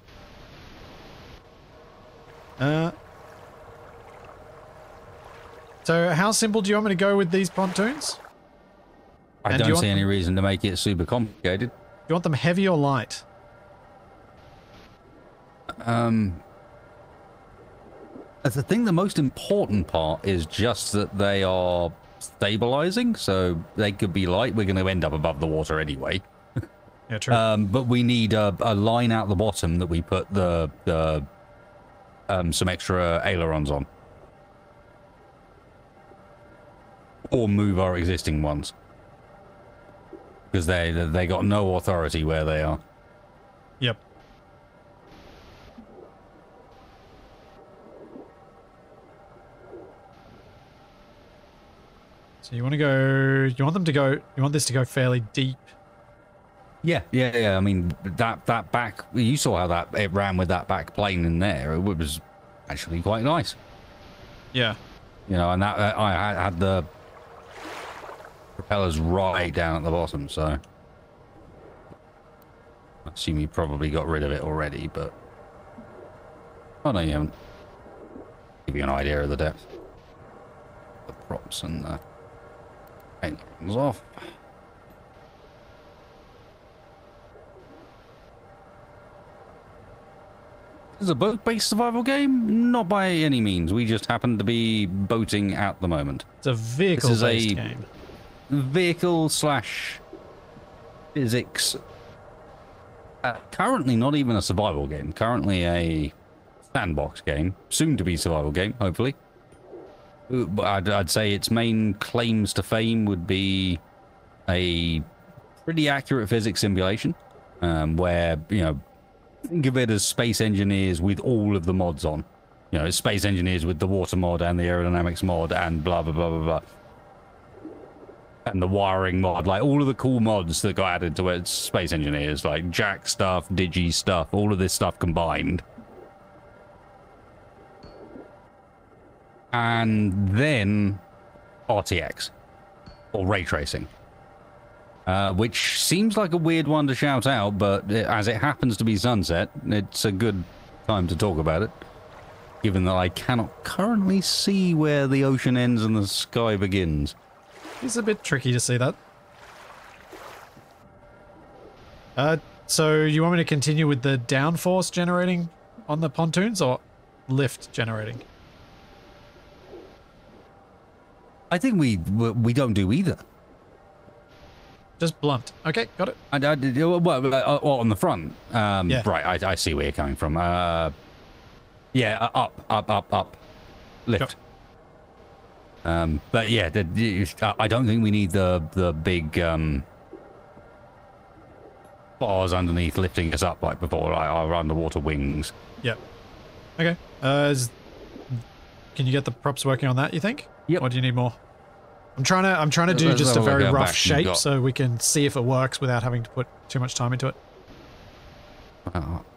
So how simple do you want me to go with these pontoons? I don't see any reason to make it super complicated. Do you want them heavy or light? I think the most important part is just that they are stabilizing, so they could be light. We're going to end up above the water anyway. Yeah, true. But we need a line out the bottom that we put the some extra ailerons on. Or move our existing ones. Because they got no authority where they are. Yep. So you want to go, you want this to go fairly deep. Yeah. I mean, that back, you saw how it ran with that back plane in there. It was actually quite nice. Yeah. You know, and that I had the propellers right down at the bottom, so I assume you probably got rid of it already, but oh no, you haven't. Give you an idea of the depth. The props and the paintings off. This is a boat-based survival game? Not by any means. We just happen to be boating at the moment. It's a vehicle-based game. Vehicle slash physics. Currently not even a survival game. Currently a sandbox game. Soon to be survival game, hopefully. But I'd say its main claims to fame would be a pretty accurate physics simulation, where, you know, think of it as Space Engineers with all of the mods on. You know, it's Space Engineers with the water mod and the aerodynamics mod and blah, blah, blah, blah, blah. And the wiring mod, like all of the cool mods that got added to it, Space Engineers, like Jack stuff, Digi stuff, all of this stuff combined. And then RTX, or ray tracing. Which seems like a weird one to shout out, but as it happens to be sunset, it's a good time to talk about it. Given that I cannot currently see where the ocean ends and the sky begins. It's a bit tricky to see that. So you want me to continue with the downforce generating on the pontoons or lift generating? I think we don't do either. Just blunt. Okay, got it. Well, on the front. Yeah. Right, I see where you're coming from. Yeah, up. Lift. Sure. But yeah, I don't think we need the big bars underneath lifting us up like before, like our underwater wings. Yep. Okay. Can you get the props working on that, you think? Yep. Or do you need more? I'm trying to do just a very rough shape so we can see if it works without having to put too much time into it.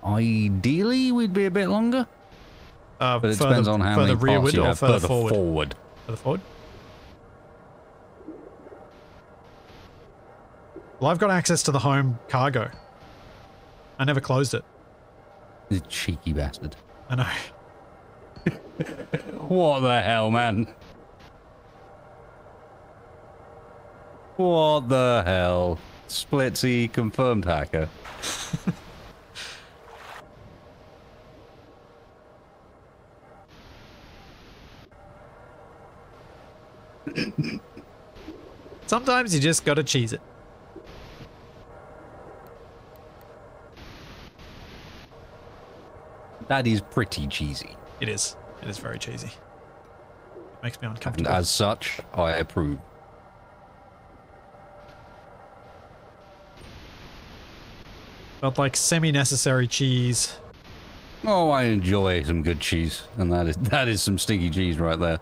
Ideally, we'd be a bit longer. But it depends on how many parts you have. Further forward. Further forward? Well, I've got access to the home cargo. I never closed it. You cheeky bastard. I know. What the hell, man? What the hell? Splitsy confirmed hacker. Sometimes you just gotta cheese it. That is pretty cheesy. It is. It is very cheesy. Makes me uncomfortable. And as such, I approve. Felt like semi-necessary cheese. Oh, I enjoy some good cheese, and that is some stinky cheese right there.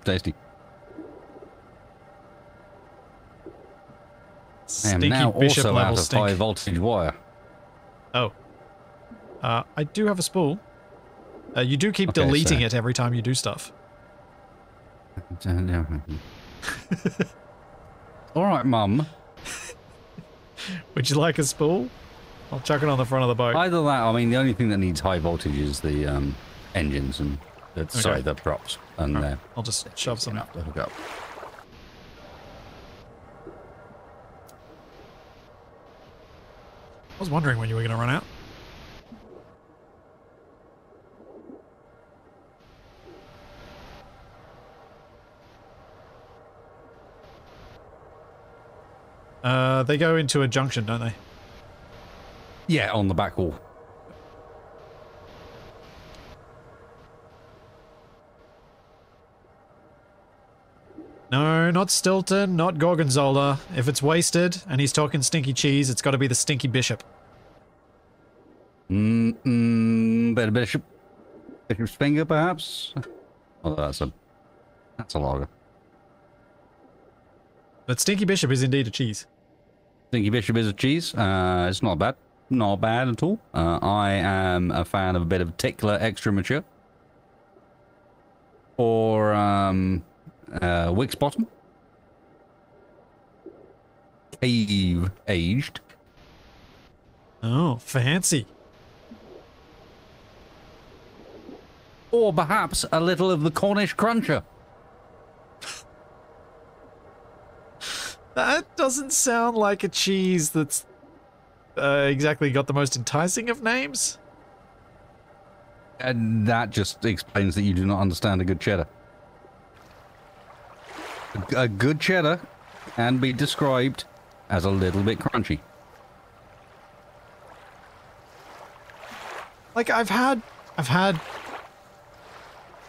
Tasty. I am now also out of high voltage wire. Oh. I do have a spool. You do keep deleting it every time you do stuff. Alright, Mum. Would you like a spool? I'll chuck it on the front of the boat. Either that, I mean, the only thing that needs high voltage is the engines and, sorry, the props. And I'll just shove some up to hook up. I was wondering when you were going to run out. They go into a junction, don't they? Yeah, on the back wall. No, not Stilton, not Gorgonzola. If it's wasted and he's talking stinky cheese, it's got to be the stinky bishop. Better bishop. Bishop's finger, perhaps? Oh, that's a lager. But stinky bishop is indeed a cheese. Stinky bishop is a cheese. It's not bad. Not bad at all. I am a fan of a bit of tickler extra mature. Or, Wick's bottom. Cave aged. Oh, fancy. Or perhaps a little of the Cornish cruncher. That doesn't sound like a cheese that's exactly got the most enticing of names. And that just explains that you do not understand a good cheddar. A good cheddar can be described as a little bit crunchy. Like I've had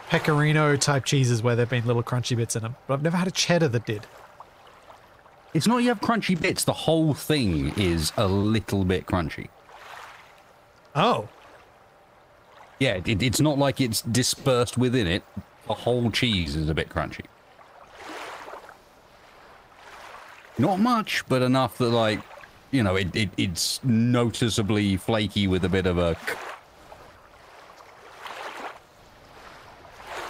pecorino type cheeses where there've been little crunchy bits in them, but I've never had a cheddar that did. It's not you have crunchy bits, the whole thing is a little bit crunchy. Oh. Yeah, it's not like it's dispersed within it. The whole cheese is a bit crunchy. Not much, but enough that, like, you know, it's noticeably flaky with a bit of a...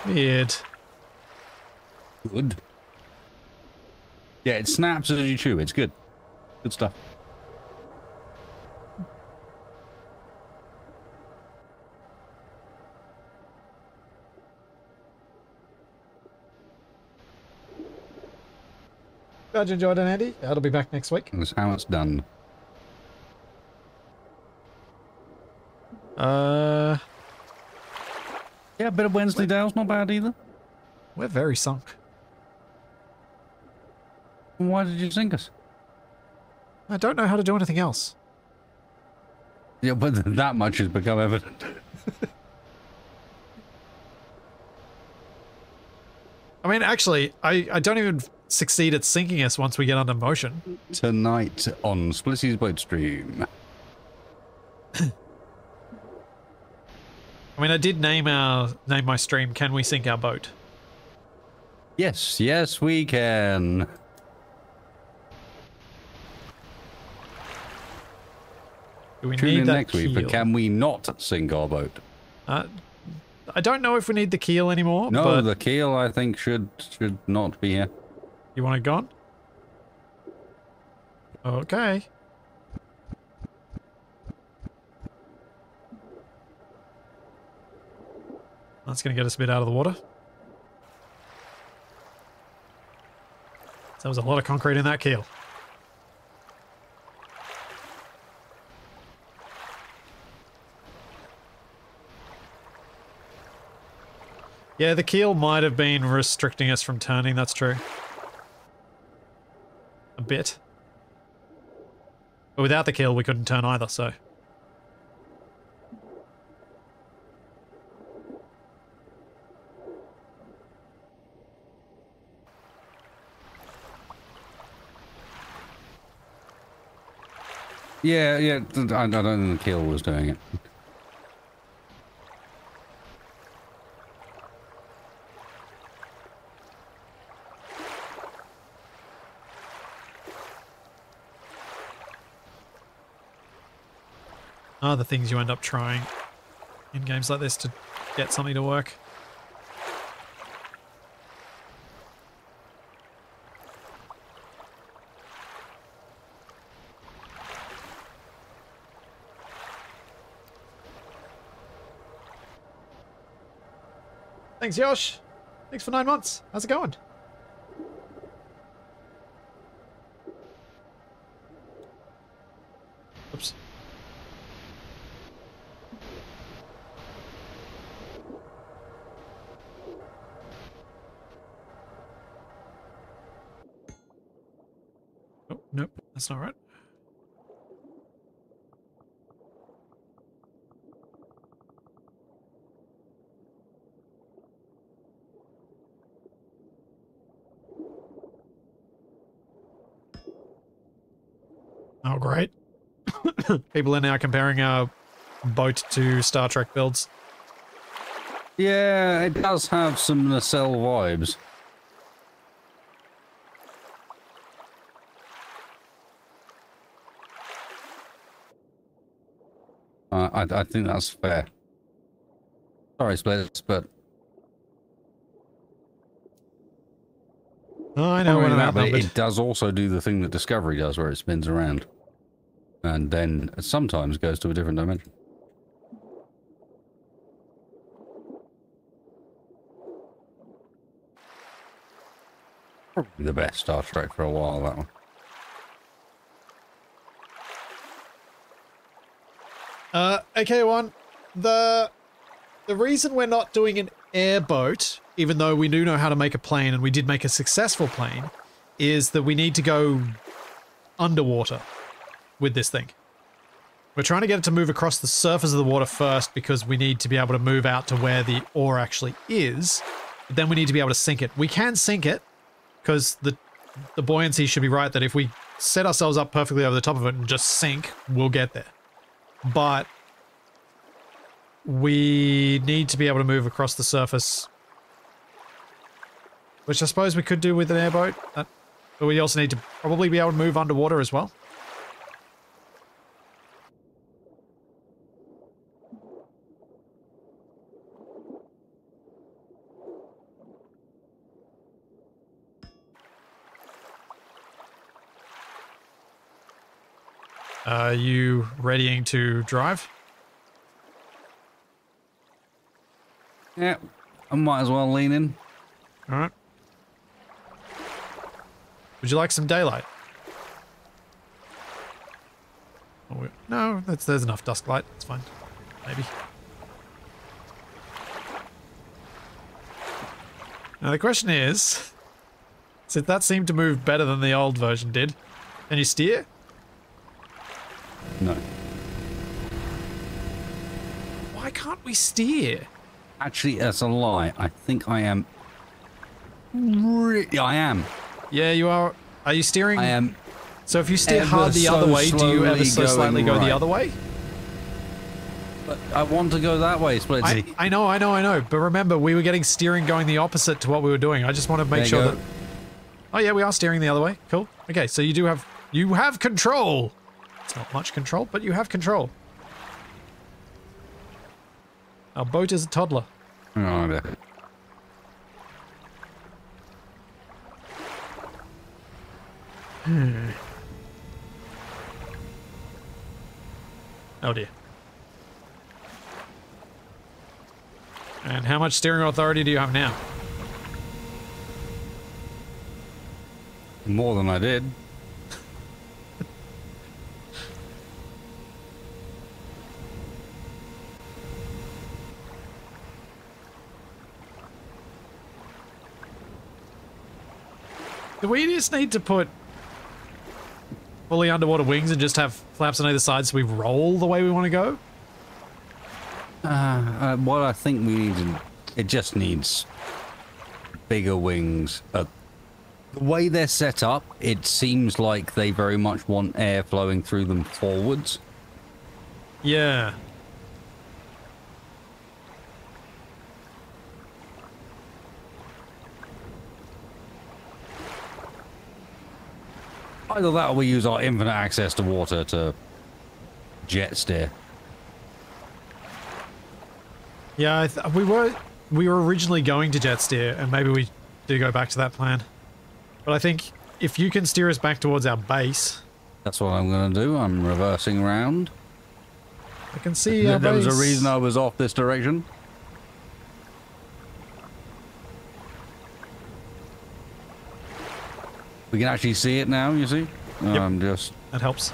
Weird. Good. Yeah, it snaps as you chew. It's good. Good stuff. Glad you enjoyed it, Andy. I'll be back next week. That's how it's done. Yeah, a bit of Wensleydale's not bad either. We're very sunk. Why did you sink us? I don't know how to do anything else. Yeah, but that much has become evident. I mean, actually, I don't even succeed at sinking us once we get under motion. Tonight on Splissy's Boat Stream. I mean, I did name my stream, Can We Sink Our Boat? Yes, yes, we can. Do we Tune need in that next week, but can we not sink our boat? I don't know if we need the keel anymore. No, the keel I think should not be here. You want it gone? Okay. That's going to get us a bit out of the water. There was a lot of concrete in that keel. Yeah, the keel might have been restricting us from turning, that's true. A bit. But without the keel, we couldn't turn either, so... Yeah, I don't think the keel was doing it. Are the things you end up trying in games like this to get something to work. Thanks, Yosh. Thanks for 9 months. How's it going? Oops. Oh, nope. That's not right. Oh, great. People are now comparing our boat to Star Trek builds. Yeah, it does have some nacelle vibes. I think that's fair. Sorry, Splits, but... Oh, I know what about that. It does also do the thing that Discovery does, where it spins around. And then sometimes goes to a different dimension. Probably the best Star Trek for a while, that one. Okay, one. The reason we're not doing an airboat, even though we do know how to make a plane and we did make a successful plane, is that we need to go underwater with this thing. We're trying to get it to move across the surface of the water first because we need to be able to move out to where the ore actually is. But then we need to be able to sink it. We can sink it because the buoyancy should be right that if we set ourselves up perfectly over the top of it and just sink, we'll get there. But we need to be able to move across the surface, which I suppose we could do with an airboat, but we also need to probably be able to move underwater as well. Are you readying to drive? Yeah, I might as well lean in. All right. Would you like some daylight? Oh, no, there's enough dusk light. It's fine. Maybe. Now the question is, since that seemed to move better than the old version did, can you steer? No. Why can't we steer? Actually, that's a lie. I think I am... I am. Yeah, you are. Are you steering? I am. So if you steer hard the other way, do you ever so slightly go the other way? But I want to go that way, Splitsy. I know. But remember, we were getting steering going the opposite to what we were doing. I just want to make sure that... Oh yeah, we are steering the other way. Cool. Okay, so you have control. It's not much control, but you have control. Our boat is a toddler. Oh, no. Oh dear. And how much steering authority do you have now? More than I did. Do we just need to put fully underwater wings and just have flaps on either side so we roll the way we want to go? What I think we need to... It just needs bigger wings. The way they're set up, it seems like they very much want air flowing through them forwards. Yeah. Either that or we use our infinite access to water to jet steer. Yeah, we were originally going to jet steer, and maybe we do go back to that plan. But I think if you can steer us back towards our base... That's what I'm going to do. I'm reversing around. I can see our There base. was a reason I was off this direction. We can actually see it now, you see? Yep. That helps.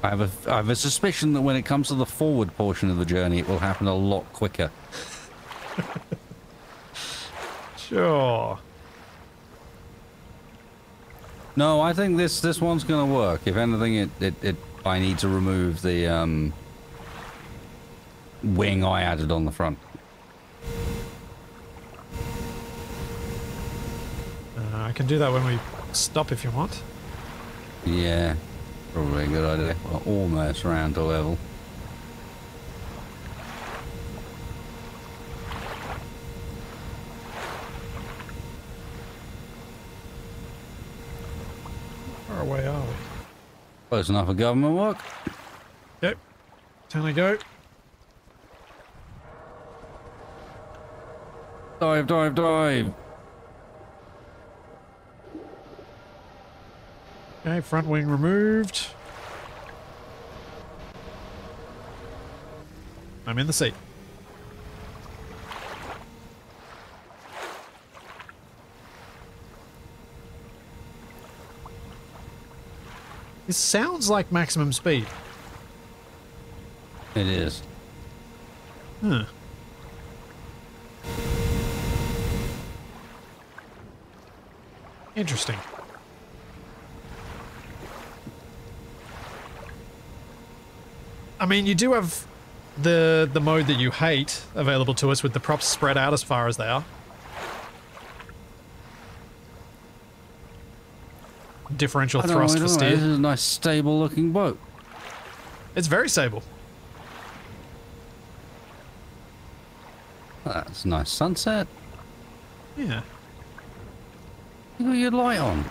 I have a suspicion that when it comes to the forward portion of the journey, it will happen a lot quicker. Sure. No, I think this one's going to work. If anything, I need to remove the wing I added on the front. I can do that when we stop if you want. Yeah, probably a good idea. We're almost round to level. How far away are we? Close enough for government work. Yep. Can I go? Dive, dive, dive. Okay, front wing removed. I'm in the seat. This sounds like maximum speed. It is. Huh. Interesting. I mean, you do have the mode that you hate available to us with the props spread out as far as they are. Differential thrust for steer. This is a nice stable looking boat. It's very stable. That's a nice sunset. Yeah. You got your light on.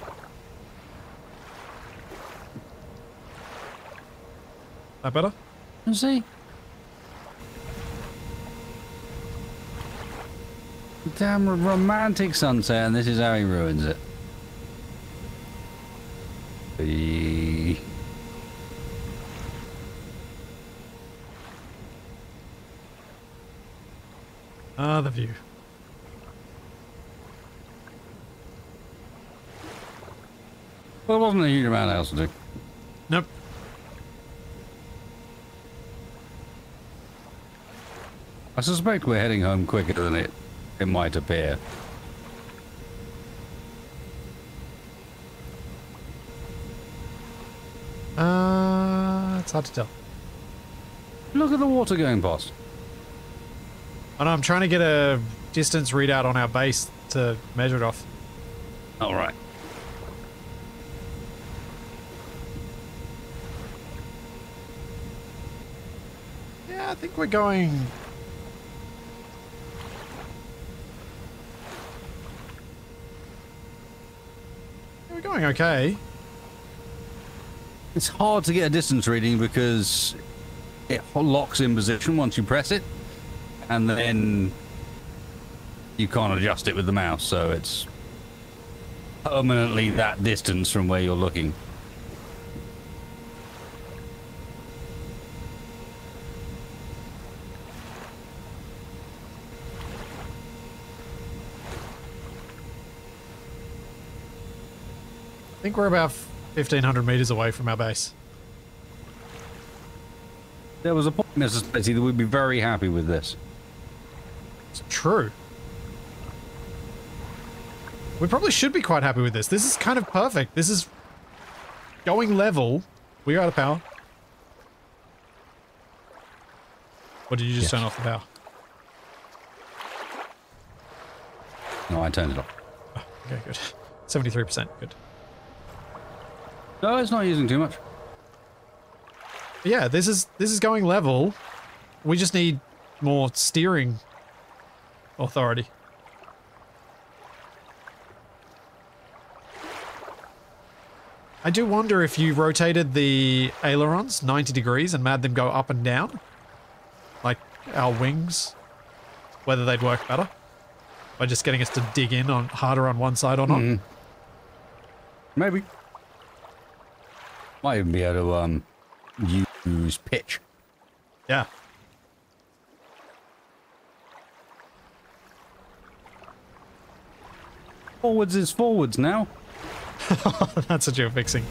That better? You see? Damn romantic sunset, and this is how he ruins it. The view. Well, there wasn't a huge amount else to do. Nope. I suspect we're heading home quicker than it might appear. It's hard to tell. Look at the water going past. I know, I'm trying to get a distance readout on our base to measure it off. All right. Yeah, I think we're going... We're going okay. It's hard to get a distance reading because it locks in position once you press it, and then you can't adjust it with the mouse, so it's permanently that distance from where you're looking. think we're about 1,500 meters away from our base. There was a point, Mrs. Spitzy, that we'd be very happy with this. It's true. We probably should be quite happy with this. This is kind of perfect. This is going level. We're out of power. Or did you just turn off the power? No, I turned it off. Oh, okay, good. 73%, good. No, it's not using too much. But yeah, this is going level. We just need more steering authority. I do wonder if you rotated the ailerons 90 degrees and made them go up and down, like our wings, whether they'd work better by just getting us to dig in on harder on one side or not. Maybe. Might even be able to use pitch. Yeah. Forwards is forwards now. That's what you're fixing.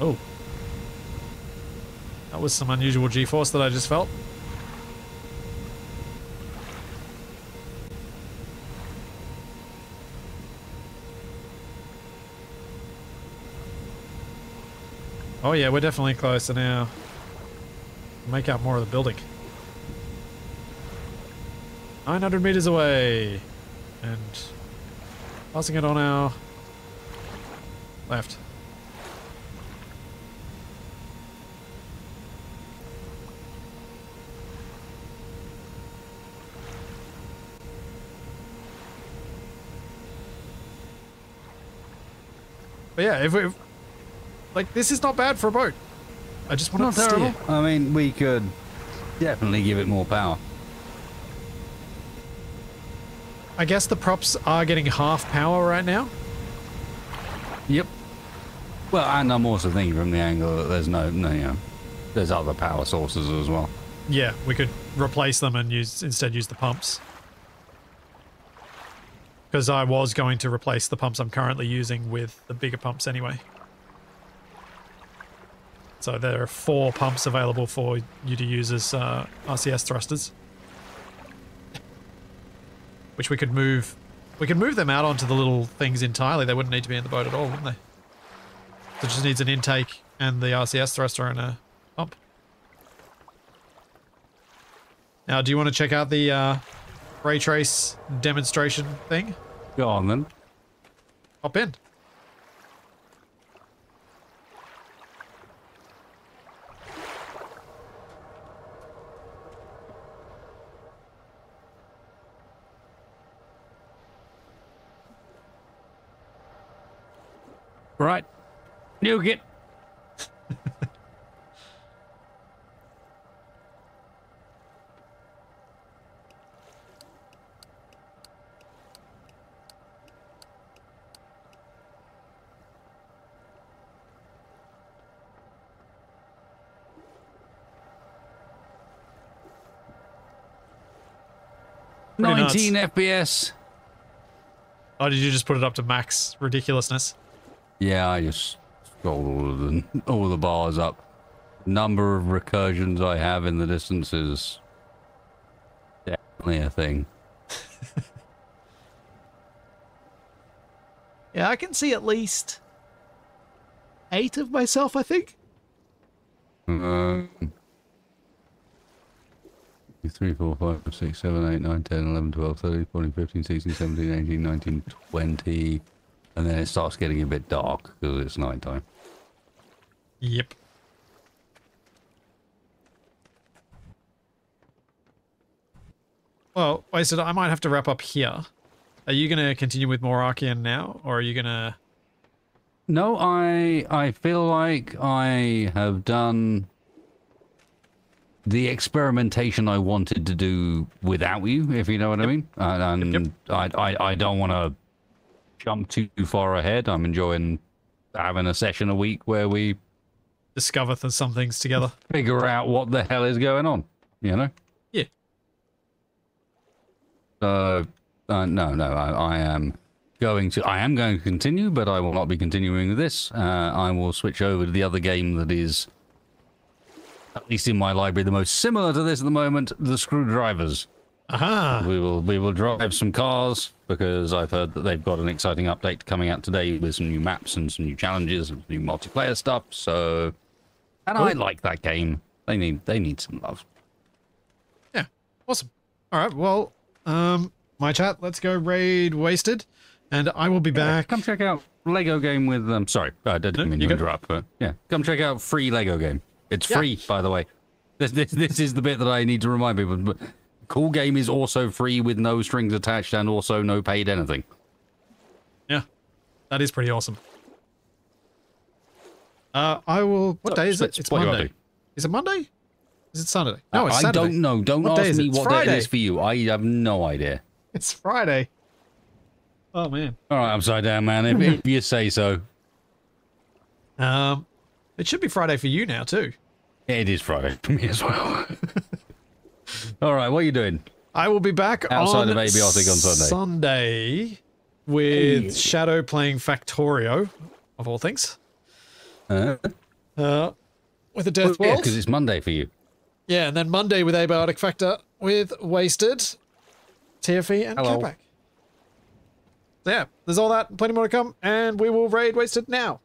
Oh. That was some unusual G-force that I just felt. Oh yeah, we're definitely closer now. Make out more of the building. 900 meters away. And passing it on our left. But yeah, if we... Like, this is not bad for a boat. I just want to steer. I mean, we could definitely give it more power. I guess the props are getting half power right now. Yep. Well, and I'm also thinking from the angle that there's no, you know, there's other power sources as well. Yeah, we could replace them and instead use the pumps. Because I was going to replace the pumps I'm currently using with the bigger pumps anyway. So there are 4 pumps available for you to use as RCS thrusters. Which we could move. We could move them out onto the little things entirely. They wouldn't need to be in the boat at all, wouldn't they? So it just needs an intake and the RCS thruster and a pump. Now, do you want to check out the ray trace demonstration thing? Go on then. Hop in. Right. Nuke it. Pretty 19 nuts. FPS. Oh, did you just put it up to max ridiculousness? Yeah, I just scrolled all the bars up. Number of recursions I have in the distance is definitely a thing. Yeah, I can see at least 8 of myself, I think. 3, 4, 5, 6, 7, 8, 9, 10, 11, 12, 13, 14, 15, 16, 17, 18, 19, 20. And then it starts getting a bit dark because it's nighttime. Yep. Well, Wasted, I might have to wrap up here. Are you going to continue with more Archean now, or are you going to... No, I feel like I have done the experimentation I wanted to do without you, if you know what I mean. And I don't want to jump too far ahead. I'm enjoying having a session a week where we discover some things together. Figure out what the hell is going on, you know? Yeah. No, I am going to continue, but I will not be continuing this. I will switch over to the other game that is, at least in my library, the most similar to this at the moment, the Screwdrivers. Aha! We will drive some cars, because I've heard that they've got an exciting update coming out today with some new maps and some new challenges and new multiplayer stuff, so... And I like that game. They need some love. Yeah, awesome. All right, well, my chat, let's go raid Wasted, and I will be back. Come check out Lego game with, sorry, I didn't mean to interrupt, but yeah, come check out free Lego game. It's free, by the way. This is the bit that I need to remind people. But cool game is also free with no strings attached and also no paid anything. Yeah, that is pretty awesome. I will. What day is it? It's Monday. Is it Monday? Is it Sunday? No, it's Saturday. I don't know. Don't ask me what day it is for you. I have no idea. It's Friday. Oh man. All right, upside down, man. If you say so. It should be Friday for you now too. It is Friday for me as well. All right, what are you doing? I will be back outside of Abiotic on Sunday with Shadow playing Factorio, of all things. With a Death World. Because it's Monday for you. Yeah, and then Monday with Abiotic Factor with Wasted, TFE, and Capac. So yeah, there's all that, plenty more to come, and we will raid Wasted now.